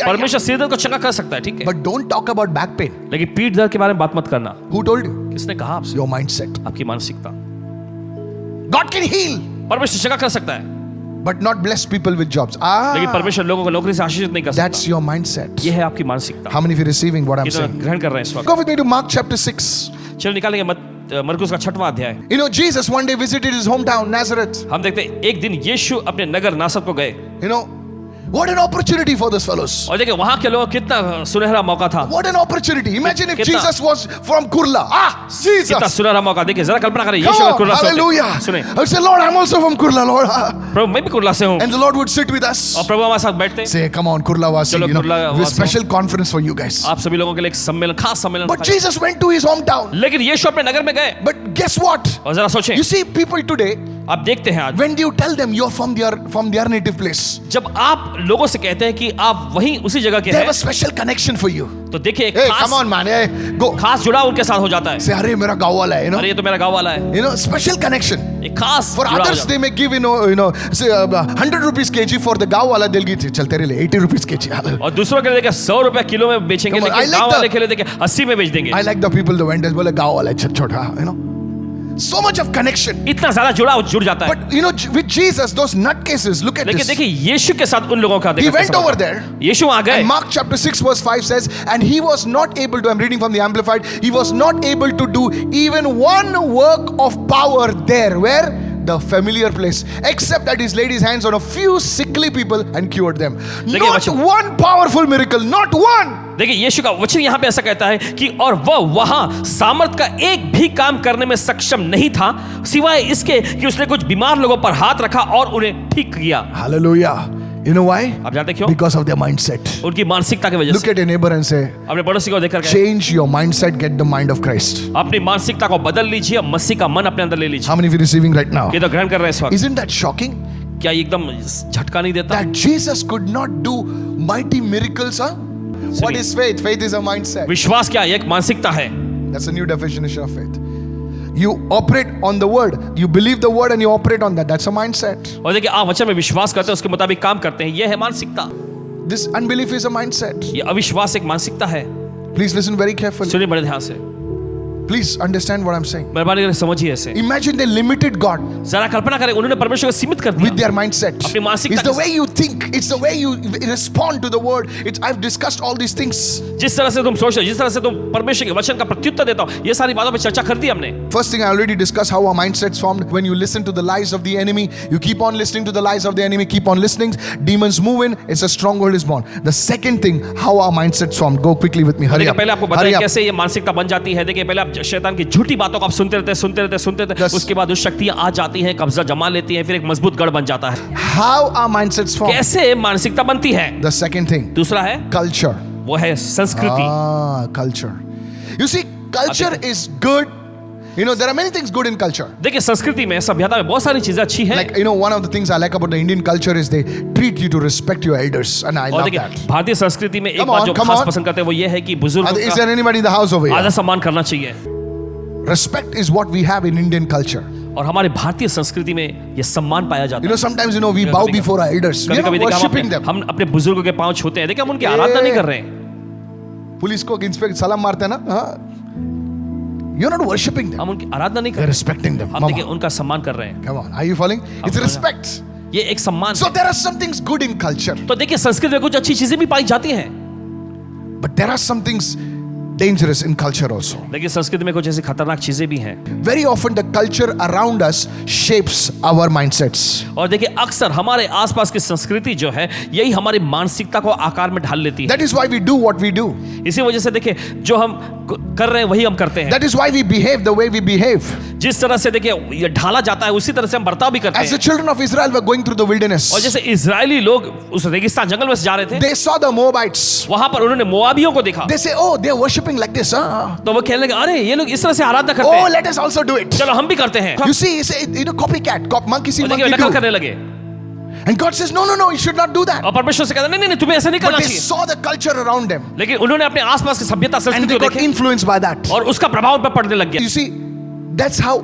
परमेश्वर सिर दर्द को चंगा कर सकता है, ठीक है, But don't talk about back pain. लेकिन पीठ दर्द के बारे में बात मत करना. Who told you? किसने कहा आपसे? Your mindset. आपकी मानसिकता. God can heal, परमेश्वर चंगा कर सकता है but not bless people with jobs. लेकिन परमेश्वर लोगों को नौकरी से आशीषित नहीं कर That's सकता. your mindset. ये है आपकी मानसिकता. How many of you receiving what I'm कितना saying? ग्रहण कर रहे हैं इस वक्त? Go with me to Mark chapter 6. चलो निकालेंगे मरकुस का 6वां अध्याय. You know, Jesus one day visited his hometown, Nazareth. हम देखते हैं एक दिन यीशु अपने नगर नासरत को गए. You know, what an opportunity for those fellows. और देखिए वहां के लोगों को कितना सुनहरा मौका था. What an opportunity. Imagine if कितना- Jesus was from Kurla. Jesus. कितना सुनहरा मौका. देखिए जरा कल्पना करें Come यीशु on, अगर कुर्ला से होते. hallelujah. सुने, I would say, Lord, I'm also from Kurla, Lord. प्रभु मैं भी कुर्ला से हूँ. And the Lord would sit with us. और प्रभु हमारे साथ बैठते. Say, come on, Kurla Vasi. चलो, You know, कुर्ला with वासियों। special conference for you guys. आप सभी लोगों के लिए एक सम्मेलन, खास सम्मेलन. But Jesus went to his hometown. लेकिन यीशु अपने नगर में गए. But guess what? और जरा सोचें, You see, people today, आप देखते हैं आज when do you tell them you're from their native place? जब आप लोगों से कहते हैं कि आप वहीं उसी जगह के They have हैं, a special connection for you. तो देखिए एक Hey, खास come on, man. Hey, go. खास जुड़ाव उनके साथ हो जाता है. Say, अरे मेरा गाँव वाला है, you know. अरे ये तो मेरा गांव वाला है. You know, special connection. एक खास For जुड़ाव हो others, जाता they may give, say 100 rupees kg. For the गाँव वाला, they'll give, चल तेरे लिए 80 rupees kg. है. और दूसरों के लिए देखिए 100 रुपए किलो में बेचेंगे, Come on, I लेकिन like गांव the- वाले के लिए देखिए 80 में बेच देंगे. I like the people, the vendors, बोले गाँव वाला है छोटा, you know. So much of connection. इतना ज्यादा जुड़ाव जुड़ जाता है. But you know, with Jesus, those nutcases, look at लेकिन this. देखिए यीशु के साथ उन लोगों का He देखिए went कैसा over होता है. there. यीशु वहां गए. And Mark chapter 6 verse 5 says, and he was not able to, I'm reading from the Amplified, he was not able to do even one work of power there. Where? The familiar place. Except that he laid his hands on a few sickly people and cured them. देखिए Not बच्चों। one powerful miracle, not one. देखिए यीशु का वचन यहाँ पे ऐसा कहता है कि और वह वहां सामर्थ का एक भी काम करने में सक्षम नहीं था सिवाय इसके कि उसने कुछ बीमार लोगों पर हाथ रखा और उन्हें ठीक किया. Hallelujah. You know why? आप जानते क्यों? Because of their mindset. उनकी मानसिकता की वजह Look से। at your neighbor and say, अपने पड़ोसी को देखकर कहें, change your mindset, get the mind of Christ. अपनी मानसिकता को बदल लीजिए, मसीह का मन अपने अंदर ले लीजिए। How many of you receiving right now? ये तो ग्रहण कर रहे हैं इस वक्त। Isn't that shocking? क्या ये एकदम झटका नहीं देता? That Jesus could not do mighty miracles, huh? What is faith? Faith is a mindset. विश्वास क्या है? एक मानसिकता है। That's a new definition of faith. You operate on the word. You believe the word and you operate on that. That's a mindset. और देखिए, आप वचन में विश्वास करते हैं, उसके मुताबिक काम करते हैं, ये है मानसिकता। This unbelief is a mindset. ये अविश्वास एक मानसिकता है। Please listen very carefully. सुनिए बड़े ध्यान से, Please understand what I'm saying. मेहरबानी करके समझिए इसे। Imagine they limited God जरा कल्पना करें, उन्होंने परमेश्वर को सीमित कर with दिया their mindset. अपनी मानसिकता It's the के way you think. It's the way you respond to the word. I've discussed all these things. जिस तरह से तुम सोचते हो, जिस तरह से तुम परमेश्वर के वचन का प्रत्युत्तर देता हो, ये सारी बातों पे चर्चा कर दी हमने। First thing I already discussed how our mindset's formed. When you listen to the lies of the enemy, you keep on listening to the lies of the enemy, keep on listening. Demons move in. It's a stronghold is born. The second thing, how our mindset's formed. Go quickly with me. Hurry देखिए, up. पहले आपको Hurry बताएं up. कैसे ये मानसिकता बन जाती है। देखिए, पहले आप शैतान की झूठी बातों को आप सुनते रहते Yes. उसके बाद उस शक्तियां आ जाती हैं, कब्जा जमा लेती हैं, फिर एक मजबूत गढ़ बन जाता है। How our mindset's formed. कैसे मानसिकता बनती है? The second thing, दूसरा है, culture. वो है संस्कृति। Culture. You see, culture is good. You know, there are many things good in culture. देखिए, संस्कृति में, सभ्यता में बहुत सारी चीजें अच्छी हैं। Like, you know, one of the things I like about the Indian culture is they treat you to respect your elders. And I और love देखिए, that. भारतीय संस्कृति में एक Come बात on, जो come खास on. पसंद करते हैं वो ये है कि बुजुर्गों Is का there anybody in the house over आदर here? सम्मान करना चाहिए। Respect is what we have in Indian culture. और हमारे भारतीय संस्कृति में ये सम्मान पाया जाता You है। know, sometimes, you know, we bow before our elders. We are कभी-कभी not देखा worshipping them. हम अपने बुजुर्गों के पांव छूते हैं। देखिए, हम उनकी आराधना नहीं कर रहे हैं। पुलिस को इंस्पेक्ट सलाम मारते हैं ना? You're not worshipping them. हम उनकी आराधना नहीं कर You're रहे respecting them. हैं। हम Come देखिए on. उनका सम्मान कर रहे हैं। Come on. Are you following? It's respect. ये एक सम्मान So है। there are some things good in culture, तो देखिए, संस्कृति में कुछ अच्छी चीजें भी पाई जाती हैं, but there are some things dangerous in culture also. लेकिन संस्कृति में कुछ ऐसी खतरनाक चीजें भी हैं। Very often the culture around us shapes our mindsets. और देखिए, अक्सर हमारे आसपास की संस्कृति जो है, यही हमारी मानसिकता को आकार में ढाल लेती है। That is why we do what we do. इसी वजह से देखिए, जो हम कर रहे हैं वही हम करते हैं। That is why we behave the way we behave. जिस तरह से देखिए ये ढाला जाता है, उसी तरह से हम बर्ताव भी करते As the हैं। children of Israel were going through the wilderness, और जैसे इजरायली लोग उस रेगिस्तान जंगल में से जा रहे थे, they saw the Moabites. वहां पर उन्होंने मोआबियों को देखा। They say, oh, they are worshipping like this. तो वो कहने लगे, अरे ये लोग इस तरह से आराधना करते Oh, हैं, let us also do it. चलो हम भी करते हैं। You see, you know, copycat, monkey see, और देखिए, monkey नकल do. करने लगे। And God says, no, no, no, you should not do that. और परमेश्वर से कहते हैं, नहीं नहीं, तुम्हें ऐसा नहीं But करना they चाहिए। saw the culture around them, लेकिन उन्होंने अपने आसपास की सभ्यता and संस्कृति they को got देखे influenced by that. और उसका प्रभाव उन पर पड़ने लग You गया। see, that's how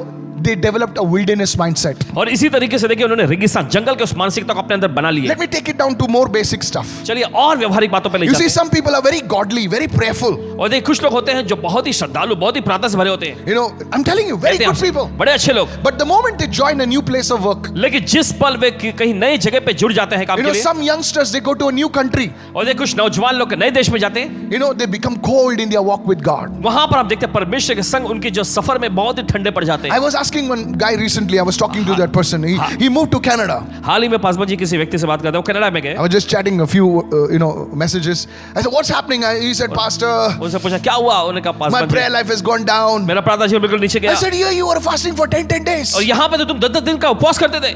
they developed a wilderness mindset. और इसी तरीके से देखिए, उन्होंने रेगिस्तान जंगल के उस मानसिकता को अपने अंदर बना लिया। Let me take it down to more basic stuff. चलिए और व्यवहारिक बातों पे ले You जाते see, हैं। some people are very godly, very prayerful. और देखिए, कुछ लोग होते हैं जो बहुत ही श्रद्धालु, बहुत ही प्रार्थना से भरे होते हैं। You know, I'm telling you, very कहते हैं good हमसे, people. बड़े अच्छे लोग। But the moment they join a new place of work, लेकिन जिस पल वे कहीं नई जगह पे जुड़ जाते हैं काम you के know, लिए, some youngsters, they go to a new country. और देखिए कुछ नौजवान लोग नए देश में जाते हैं, You know, they become cold in their walk with God. वहां पर आप देखते हैं परमेश्वर के संग उनके जो सफर में बहुत ही ठंडे पड़ जाते I हैं। was asking one guy recently, I was talking to that person. He moved to Canada. हाल ही में पासवान जी किसी व्यक्ति से बात करते हैं, वो कनाडा में गए। I was just chatting a few, you know, messages. I said, what's happening? He said, Pastor, उनसे पूछा क्या हुआ, उन्होंने कहा my Paswan prayer ji life has gone down. मेरा प्रार्थना जीवन बिल्कुल नीचे I गया। said, yeah, you were fasting for 10 days. और यहाँ पे तो तुम 10 दिन का उपवास करते थे।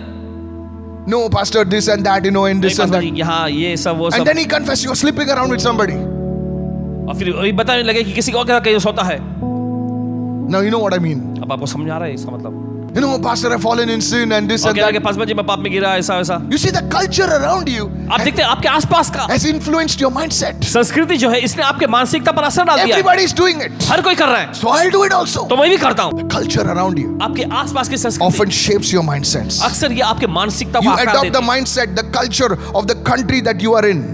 No, Pastor, this and that, you know, and this नहीं and पासवान that. जी, यहाँ ये सब वो And सब, then he confessed, you were sleeping around with somebody. और फिर वही बताने लगे कि किसी और के साथ कहीं सोता है। Now, you know what I mean. अब आपको समझ आ रहा है इसका मतलब? You know, Pastor, I've fallen in sin and this और and कहने लगे that. पासवान जी मैं पाप में गिरा, ऐसा वैसा। You see, the culture around you आप देखते हैं आपके आसपास का has influenced your mindset. संस्कृति जो है, इसने आपके मानसिकता पर असर डाल दिया है। Everybody is doing it. हर कोई कर रहा है, So I'll do it also. तो मैं भी करता हूँ। Culture around you आपके आसपास की संस्कृति often shapes your mindsets. अक्सर ये आपके मानसिकता को You आकार adopt देती the है। mindset, the culture of the country that you are in.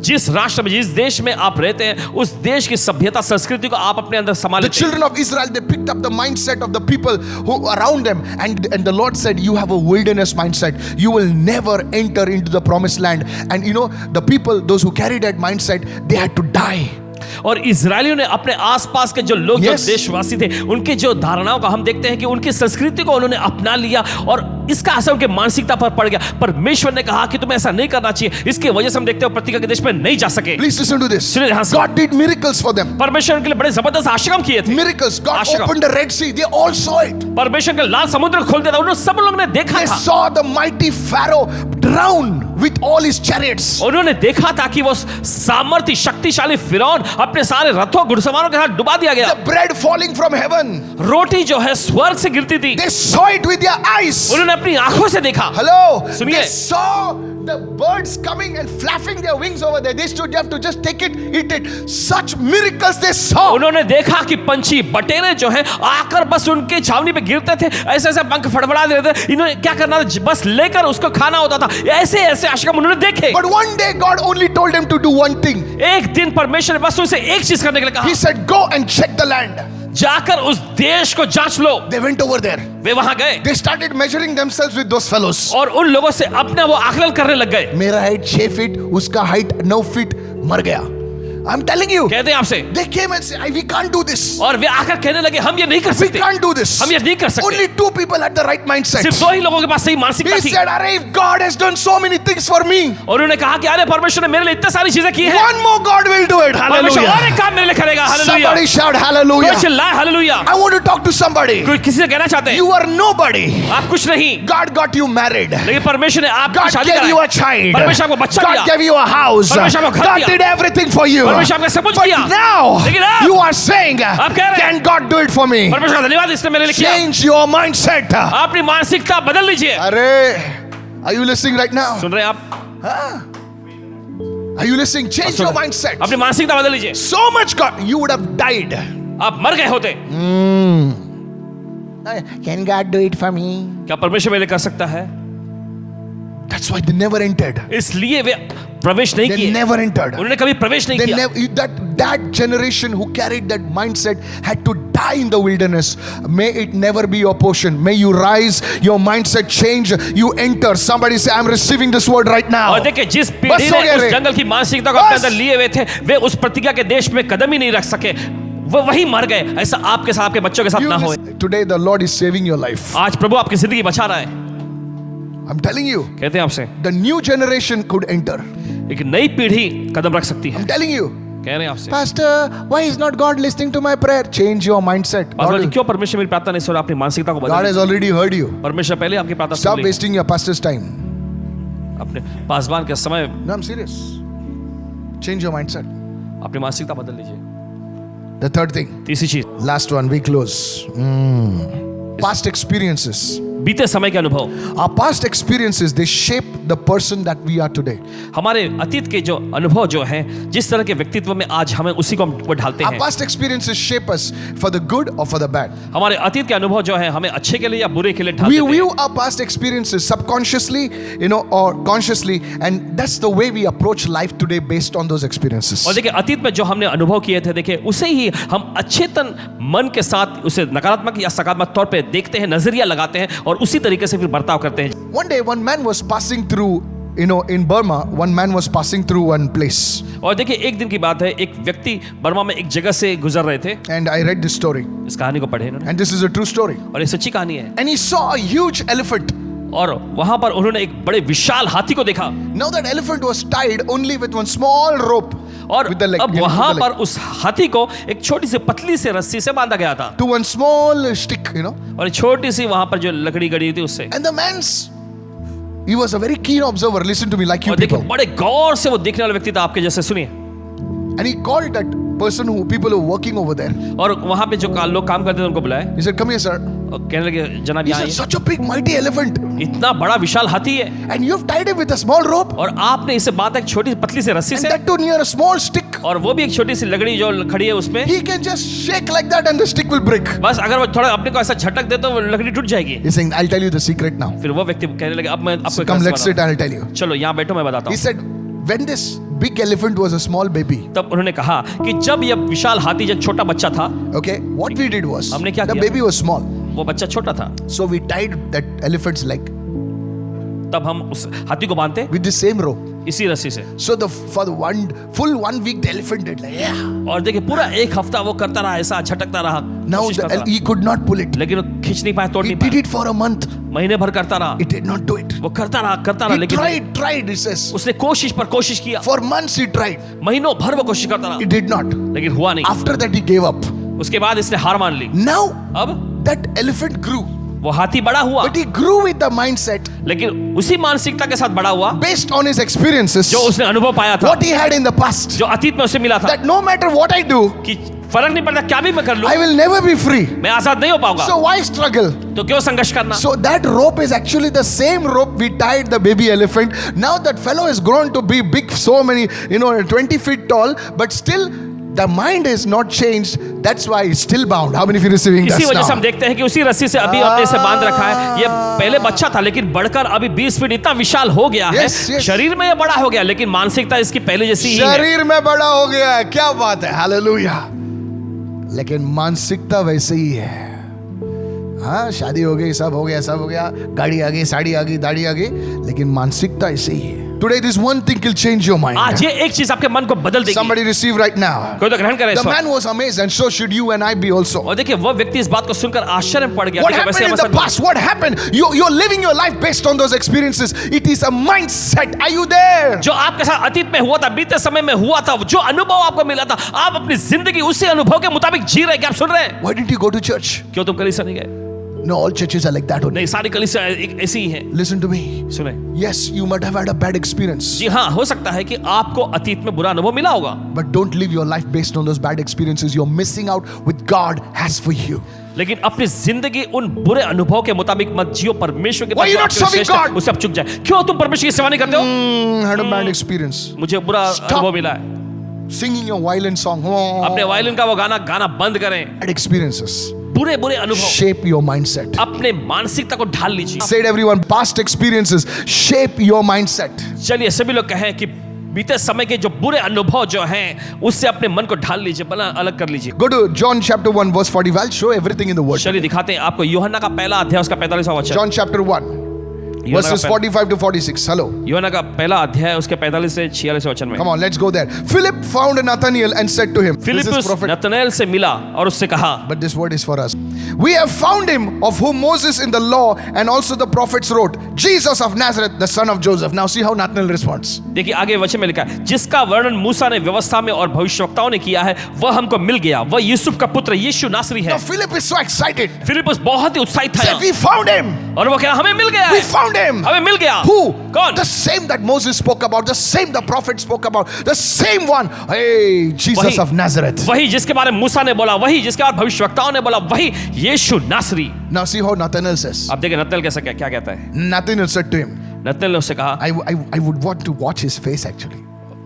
जिस राष्ट्र में, जिस देश में आप रहते हैं, उस देश की सभ्यता संस्कृति को आप अपने अंदर संभाल The लेते हैं। children of Israel, they picked up the mindset of the people who around them, and the Lord said, you have a wilderness mindset. You will never enter into the promised land. And you know, the people, those who carried that mindset, they had to die. और इजरायलियों ने अपने आसपास के जो लोग, Yes. जो देशवासी थे, उनके जो धारणाओं का हम देखते हैं कि उनकी संस्कृति को उन्होंने अपना लिया और इसका असर उनके मानसिकता पर पड़ गया। परमेश्वर ने कहा कि तुम्हें ऐसा नहीं करना चाहिए। इसकी वजह से हम देखते हैं प्रतिज्ञा के देश में नहीं जा सके। Please listen to this. सुनिए ध्यान से। God did miracles for them. परमेश्वर उनके लिए बड़े जबरदस्त आश्रम किए थे। Miracles. God Ashram. opened the Red Sea. They all saw it. परमेश्वर के लाल समुद्र खोल दिया था, उन्होंने सब लोगों ने देखा They था। saw the mighty Pharaoh drown with all his chariots. उन्होंने देखा था कि वो सामर्थ्य शक्तिशाली फिरौन अपने सारे रथों घुड़सवारों के साथ डुबा दिया गया। The bread falling from heaven. रोटी जो है स्वर्ग से गिरती थी। They saw it with their eyes. उन्होंने अपनी आंखों से देखा। Hello. सुनिए। They saw the birds coming and flapping their wings over there. They stood, you have to just take it, eat it. Such miracles they saw. उन्होंने देखा कि पंछी बटेरे जो है आकर बस उनके छावनी पे गिरते थे, ऐसे ऐसे पंख फड़फड़ा देते थे। इन्होंने क्या करना था, बस लेकर उसको खाना होता था। ऐसे ऐसे आशिक उन्होंने देखे। But one day God only told them to do one thing. एक दिन परमेश्वर ने बस उनसे एक चीज करने के लिए कहा। He said, go and check the land. जाकर उस देश को जांच लो। They went over there. वे वहां गए। They started measuring themselves with those fellows. और उन लोगों से अपना वो आकलन करने लग गए। मेरा हाइट 6 फीट, उसका हाइट 9 फीट, मर गया। I'm telling you. कहते हैं आपसे। They came and said, we can't do this. और वे आकर कहने लगे हम ये नहीं कर We सकते। can't do this. हम ये नहीं कर सकते। Only 2 people had the right mindset. सिर्फ 2 ही लोगों के पास सही मानसिकता He थी। said, अरे if God has done so many things for me, और उन्होंने कहा कि अरे परमेश्वर ने मेरे लिए इतनी सारी चीजें की हैं। one more God will do it. परमेश्वर और Hallelujah. एक काम मेरे लिए करेगा। हालेलुया। Somebody shout कोई hallelujah. चिल्लाए hallelujah. I want to talk to somebody. कोई किसी से कहना चाहते हैं You are nobody. आप कुछ नहीं, God got you married. लेकिन परमेश्वर ने आपकी God शादी gave you a कराई। child. परमेश्वर आपको बच्चा God दिया। gave you a house. परमेश्वर आपको घर God दिया। did everything for you. परमेश्वर आपने सब कुछ But किया। now लेकिन अब you are saying, आप कह रहे हैं, can God do it for me? परमेश्वर का धन्यवाद इसने मेरे लिए किया। Change your mindset. अपनी मानसिकता बदल लीजिए। अरे, are you listening right now? सुन रहे हैं आप? Are you listening? Change your mindset. अपनी मानसिकता बदल लीजिए। So much God, you would have died. आप मर गए होते। Can God do it for me? क्या परमेश्वर मेरे लिए कर सकता है? That's why they never entered. इसलिए वे प्रवेश नहीं They किए। never entered. उन्होंने कभी प्रवेश नहीं They किया। never, that generation who carried that mindset had to die in the wilderness. May it never be your portion. May you rise, your mindset change, you enter. Somebody say, I'm receiving this word right now. और देखिए जिस बस पीढ़ी हो ने गया उस रे। जंगल की मानसिकता को अपने बस। अंदर लिए हुए थे, वे उस प्रतिज्ञा के देश में कदम ही नहीं रख सके। वो वही मर गए। ऐसा आपके साथ, आपके बच्चों के साथ You ना हो। listen, today the Lord is saving your life. आज प्रभु आपकी जिंदगी बचा रहा है। I'm telling you, कहते हैं आपसे the new generation could enter. एक नई पीढ़ी कदम रख सकती है। I'm telling you. कह रहे हैं आपसे। Pastor, why is not God listening to my prayer? Change your mindset. Pastor ji, क्यों परमेश्वर मेरी प्रार्थना नहीं सुन रहा? अपनी मानसिकता को God बदल। has already heard you. परमेश्वर पहले आपकी प्रार्थना Stop soon Lee. wasting your pastor's time. अपने पासवान के समय No, I'm serious. Change your mindset. अपनी मानसिकता बदल लीजिए। The third thing, तीसरी चीज, last one, we close. Past experiences. बीते समय के अनुभव। Our past experiences, they shape the person that we are today. हमारे अतीत के जो अनुभव जो हैं, जिस तरह के व्यक्तित्व में आज हमें उसी को हम ढालते Our हैं। past experiences shape us for the good or for the bad. हमारे अतीत के अनुभव जो है हमें अच्छे के लिए या बुरे के लिए We ढालते हैं। view our past experiences subconsciously, or consciously, and that's the way we approach life today based on those experiences. और देखिए अतीत में जो हमने अनुभव किए थे, देखिए उसे ही हम अच्छेतन मन के साथ उसे नकारात्मक या सकारात्मक तौर पे देखते हैं, नजरिया लगाते हैं और उसी तरीके से फिर बर्ताव करते हैं। One day, one man was passing through, in Burma, one man was passing through one place. और देखिए एक दिन की बात है, एक व्यक्ति बर्मा में एक जगह से गुजर रहे थे। And I read this story. इस कहानी को पढ़े इन्होंने, And this is a true story. और ये सच्ची कहानी है। And he saw a huge elephant. और वहां पर उन्होंने एक बड़े विशाल हाथी को देखा। Now that elephant was tied only with one small rope. और with the leg, अब with वहां the पर leg. उस हाथी को एक छोटी सी पतली से रस्सी से बांधा गया था। To one small stick, और एक छोटी सी वहां पर जो लकड़ी गड़ी थी उससे। And the man's, he was a very keen observer. Listen to me, like you और देखिए people. बड़े गौर से वो देखने वाला व्यक्ति था, आपके जैसे। सुनिए, And he called that person people who were working over there. और वहां पे जो लोग काम करते थे उनको बुलाया He said, come here, sir. और कहने लगे जनाब He यहाँ said, आइए। such a big, mighty elephant. इतना बड़ा विशाल हाथी है And you've tied him with a small rope. और आपने इसे बांधा एक छोटी पतली से रस्सी And से, that too near a small stick. और वो भी एक छोटी सी लकड़ी जो खड़ी है उसमें। He can just shake like that and the stick will break. बस अगर वो थोड़ा अपने को ऐसा झटक दे तो वो लकड़ी टूट जाएगी। He's saying, I'll tell you the secret now. फिर वो व्यक्ति कहने लगे अब मैं आपको So एक come, रहस्य let's sit बताता and I'll tell you. हूं। चलो यहाँ बैठो, मैं बताता He हूँ। said, when this big elephant was a small baby, तब उन्होंने कहा कि जब यह विशाल हाथी जब छोटा बच्चा था, okay, what we did was, हमने क्या the किया? baby was small. वो बच्चा छोटा था, So we tied that elephant's leg तब हम उस हाथी को बांधते with the same rope. इसी रस्सी से। So for the full 1 week, the elephant did like, yeah. और देखिए पूरा एक हफ्ता वो करता रहा, ऐसा झटकता रहा, Now कोशिश करता रहा। he could not pull it. लेकिन वो खींच नहीं पाया, तोड़ He नहीं did पाया। it for a month. महीने भर करता रहा, He did not do it. वो करता रहा, He लेकिन tried, he says. उसने कोशिश पर कोशिश किया। For months he tried. महीनों भर वो कोशिश करता He रहा, did not. लेकिन हुआ नहीं। After that he gave up. उसके बाद इसने हार मान ली। Now अब that elephant grew. वो हाथी बड़ा हुआ, but he grew with the mindset लेकिन उसी मानसिकता के साथ बड़ा हुआ based on his experiences, जो उसने अनुभव पाया था, what he had in the past, जो अतीत में उसे मिला था, that no matter what I do, कि फर्क नहीं पड़ता क्या भी मैं कर लूं, I will never be free. मैं आजाद नहीं हो पाऊंगा। So why struggle? तो क्यों संघर्ष करना? So that rope is actually the same rope we tied the baby elephant. Now that fellow has grown to be big, so many, 20 feet tall, but still the mind is not changed. That's why he's still bound. How many of you receiving that इसी वजह से हम now? देखते हैं कि उसी रस्सी से अभी अपने से बांध रखा है। ये पहले बच्चा था लेकिन बढ़कर अभी 20 फीट इतना विशाल हो गया है। Yes, yes. शरीर में ये बड़ा हो गया लेकिन मानसिकता इसकी पहले जैसी ही है। शरीर में बड़ा हो गया है, क्या बात है, हालेलुया। लेकिन मानसिकता वैसे ही है। हाँ, शादी हो गई, सब हो गया, गाड़ी आ गई, साड़ी आ गई, दाढ़ी आ गई, लेकिन मानसिकता ऐसे ही है। Today this one thing will change your mind. आज ये एक चीज आपके मन को बदल देगी। Somebody receive right now. कोई तो ग्रहण करे इस The वक्त। man was amazed, and so should you and I be also. और देखिए वो व्यक्ति इस बात को सुनकर आश्चर्य में पड़ गया। What देखिए, happened वैसे in हम the सब- past? What happened? You're living your life based on those experiences. It is a mindset. Are you there? जो आपके साथ अतीत में हुआ था, बीते समय में हुआ था, जो अनुभव आपको मिला था, आप अपनी जिंदगी उसी अनुभव के मुताबिक जी रहे हैं। क्या आप सुन रहे हैं? Why didn't you go to church? क्यों तुम कलीसिया नहीं गए? No, all churches are like that only. नहीं, सारी कलीसिया ऐसी ही हैं। Listen to me. सुने, Yes, you might have had a bad experience, जी हाँ, हो सकता है कि आपको अतीत में बुरा अनुभव मिला होगा, but don't live your life based on those bad experiences. You're missing out with God has for you. लेकिन अपनी जिंदगी उन बुरे अनुभव के मुताबिक मत जियो। परमेश्वर के Why you पास not जो आपके लिए serving श्रेष्ठ है, God? उससे आप चुक जाए। क्यों तुम परमेश्वर की सेवा नहीं करते हो? Had a bad experience. मुझे बुरा Stop. अनुभव मिला है। Singing your violin song. अपने वायलिन का वो गाना बंद करें। Bad experiences बुरे अनुभव shape your mindset. अपने मानसिकता को ढाल लीजिए। Said everyone, past experiences shape your mindset. चलिए सभी लोग कहें कि बीते समय के जो बुरे अनुभव जो हैं उससे अपने मन को ढाल लीजिए, बना अलग कर लीजिए। Go to John chapter 1 verse 40. I'll show everything in the word. चलिए दिखाते हैं आपको यूहन्ना का पहला अध्याय उसका 45वां वचन। John chapter 1 यूहन्ना verses का 45 to 46. Hello. यूहन्ना का पहला अध्याय उसके 45 से 46 वचन में। Come on, let's go there. Philip found Nathanael and said to him, this is फिलिप्पुस prophet. नतनएल से मिला और उससे कहा, But this word is for us. We have found him of whom Moses in the law and also the prophets wrote, Jesus of Nazareth, the son of Joseph. Now see how Nathanael responds. देखिए आगे वचन में लिखा है, जिसका वर्णन मूसा ने व्यवस्था में और भविष्यवक्ताओं ने किया है, वह हमको मिल गया। वह यूसुफ का पुत्र यीशु नासरी है। Now Philip is so excited. फिलिप्पुस बहुत ही उत्साहित था Said, we found him. और वो कह रहा, हमें मिल गया We है, found him. हमें मिल गया। Who? कौन? The same that Moses spoke about, the same the prophet spoke about, the same one. Hey, Jesus वही- of Nazareth. वही जिसके बारे में मूसा ने बोला, वही जिसके बारे में भविष्यवक्ताओं ने बोला, वही यीशु नासरी। Now see how Nathanael says. अब देखिए नतनएल कैसा क्या कहता है। Nathanael said to him, नतनएल ने उससे कहा, I would want to watch his face actually.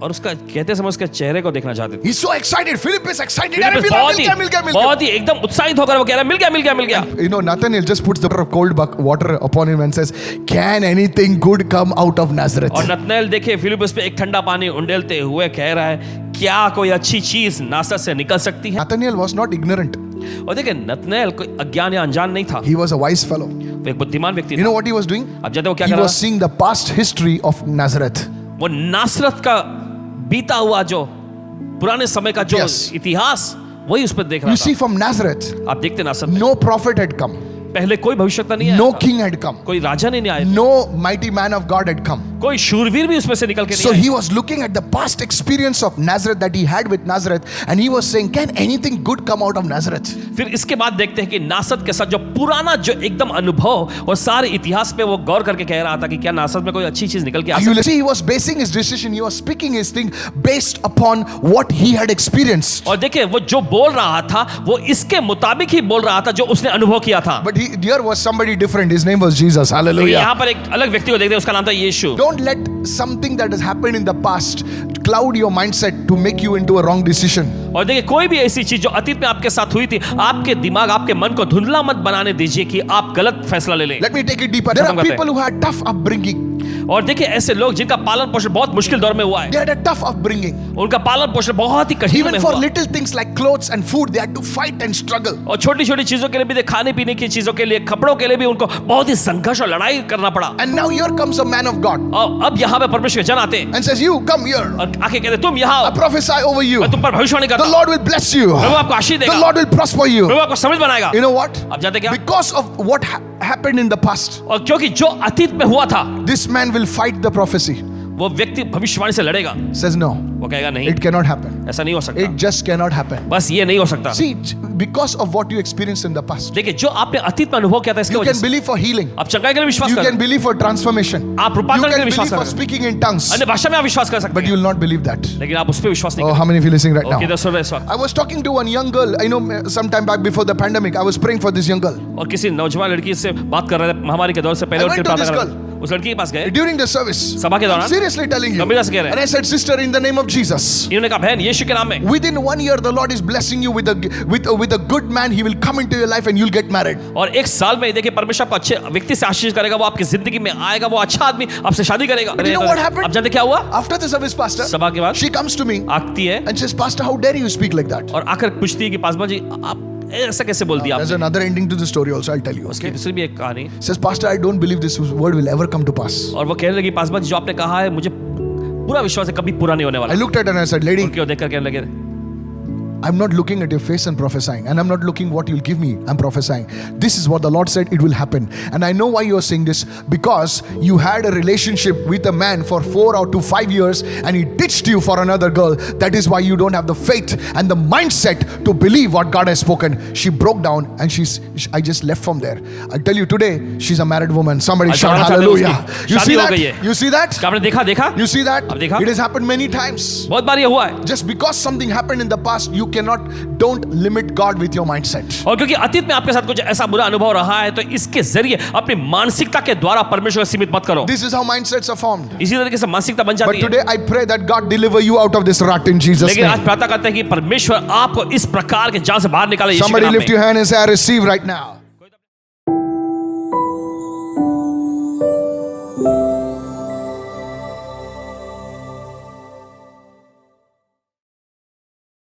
और उसका कहते समय उसके चेहरे को देखना चाहते थे। He's so excited. Philip is excited. अरे फिलिप्पुस मिल गया. बहुत ही एकदम उत्साहित होकर वो कह रहा है, मिल गया। You know, Nathanael just puts the cold water upon him and says, can anything good come out of Nazareth? और नतनएल देखिए फिलिप्पुस पे एक ठंडा पानी उंडेलते हुए कह रहा है, क्या कोई अच्छी चीज नासरत से निकल सकती है? Nathanael was not ignorant. और देखिए नतनएल कोई अज्ञान या अनजान नहीं था, He was a wise fellow. वो एक बुद्धिमान व्यक्ति You था। know what he was doing? अब जानते हो क्या He कर रहा was seeing the past history of Nazareth. वो नासरत का बीता हुआ जो पुराने समय का जो Yes. इतिहास वही उस पर देख रहा You था। see, from Nazareth, आप देखते नासरत में no prophet had come, पहले कोई भविष्यवक्ता नहीं आया no था, king had come, कोई राजा नहीं आया, no mighty man of God had come. कोई शूरवीर भी उसमें से निकल के So नहीं he was looking at the past experience of Nazareth that he had with Nazareth, and he was saying, can anything good come out of Nazareth? आया। फिर इसके बाद देखते हैं कि नासरत के साथ जो पुराना जो एकदम अनुभव और सारे इतिहास पे वो गौर करके कह रहा था कि क्या नासरत में कोई अच्छी चीज निकल के आ You सकती see, he was basing his decision, he was speaking his thing based upon what he had experienced. है। और देखिए वो जो बोल रहा था वो इसके मुताबिक ही बोल रहा था जो उसने अनुभव किया था। But here was somebody different. His name was Jesus. तो Hallelujah. यहाँ पर एक अलग व्यक्ति को देखते हैं, उसका नाम था यीशु। Don't let something that has happened in the past cloud your mindset to make you into a wrong decision. और देखिए कोई भी ऐसी चीज जो अतीत में आपके साथ हुई थी, आपके दिमाग आपके मन को धुंधला मत बनाने दीजिए कि आप गलत फैसला ले लें। Let me take it deeper. There खत्म are करते हैं। people who had tough upbringing. और देखिए ऐसे लोग जिनका पालन पोषण बहुत मुश्किल दौर में हुआ है, They had a tough upbringing. उनका पालन पोषण बहुत ही कठिन Even में for हुआ। little things like clothes and food, they had to fight and struggle. और छोटी छोटी चीजों के लिए भी, खाने पीने की चीजों के लिए, कपड़ों के लिए भी उनको बहुत ही संघर्ष और लड़ाई करना पड़ा। And now here comes a man of God और अब यहाँ पे परमेश्वर के जन आते हैं and says, you come here. और आके कहते हैं, तुम यहाँ I आओ, prophesy over you. मैं तुम पर भविष्यवाणी The करता हूँ, Lord will bless you. प्रभु आपको आशीष The देगा, Lord will prosper you. प्रभु आपको समझ बनाएगा। You know what? आप जानते क्या? Because of what happened in the past, और क्योंकि जो अतीत में हुआ था, this man will fight the prophecy. वो व्यक्ति भविष्यवाणी से लड़ेगा, Says no, वो कहेगा नहीं, it cannot happen. ऐसा नहीं हो सकता, It just cannot happen. बस ये नहीं हो सकता। See, because of what you experienced in the past, देखिए जो आपने अतीत में अनुभव किया था इसके you वजह can से believe for healing. आप चंगाई के लिए विश्वास You कर, can believe for transformation. आप You रूपांतरण के can लिए विश्वास believe for कर, speaking in tongues. अन्य भाषा में आप विश्वास कर सकते But you हैं, will not believe that. लेकिन आप उस पर विश्वास नहीं Oh, करते। how many of you listening right now? किधर सुन रहे हैं इस वक्त? I was talking to one young girl. I know sometime back before the pandemic, I was praying for this young girl. और किसी नौजवान लड़की से बात कर रहे थे महामारी के दौर से पहले, I उनके went to प्रार्थना this कर रहे थे। उस लड़की के पास गए During the service, सभा के I'm दौरान, seriously telling you. गंभीरता से कह रहे हैं। And I said, sister, in the name of Jesus, इन्होंने कहा बहन यीशु के नाम में within 1 year, the Lord is blessing you with a good man. He will come into your life and you'll get married. और एक साल में देखिए परमेश्वर आपको अच्छे व्यक्ति से आशीष करेगा, वो आपकी जिंदगी में आएगा, वो अच्छा आदमी आपसे शादी करेगा। But you know what happened? अब जानते क्या हुआ? After the service, pastor, सभा के बाद she comes to me आती है and says, Pastor, how dare you speak like that? और आकर पूछती है कि पासवान जी आप ऐसा कैसे बोल दिया There's आपने? another ending to the story also, I'll tell you. उसकी Okay? दूसरी भी एक कहानी, Says, Pastor, I don't believe this word will ever come to pass. और वो कहने लगी पासवान जी जो आपने कहा है मुझे पूरा विश्वास है कभी पूरा नहीं होने I वाला। looked at her and I said, lady, उनकी ओर देखकर कहने लगे I'm not looking at your face and prophesying, and I'm not looking what you'll give me. I'm prophesying. This is what the Lord said, it will happen. And I know why you're saying this, because you had a relationship with a man for 4 or to 5 years and he ditched you for another girl. That is why you don't have the faith and the mindset to believe what God has spoken. She broke down and I just left from there. I tell you today, she's a married woman. Somebody आज shout जवाना चाहते हैं hallelujah. उसकी You शादी see हो that? गई है। You see that? क्या आपने देखा? You see that? अब देखा? It has happened many times. बहुत बार ये हुआ है, Just because something happened in the past, don't limit God with your mindset. और क्योंकि अतीत में आपके साथ कुछ ऐसा बुरा अनुभव रहा है तो इसके जरिए अपनी मानसिकता के द्वारा परमेश्वर को सीमित मत करो। This is how mindsets are formed. इसी तरीके से मानसिकता बन But जाती है। today I pray that God deliver you out of this rut in Jesus' लेकिन आज name. प्रार्थना करते हैं कि परमेश्वर आपको इस प्रकार के जाल से बाहर निकाले यीशु के Somebody नाम lift में। your hand and say, I receive right now.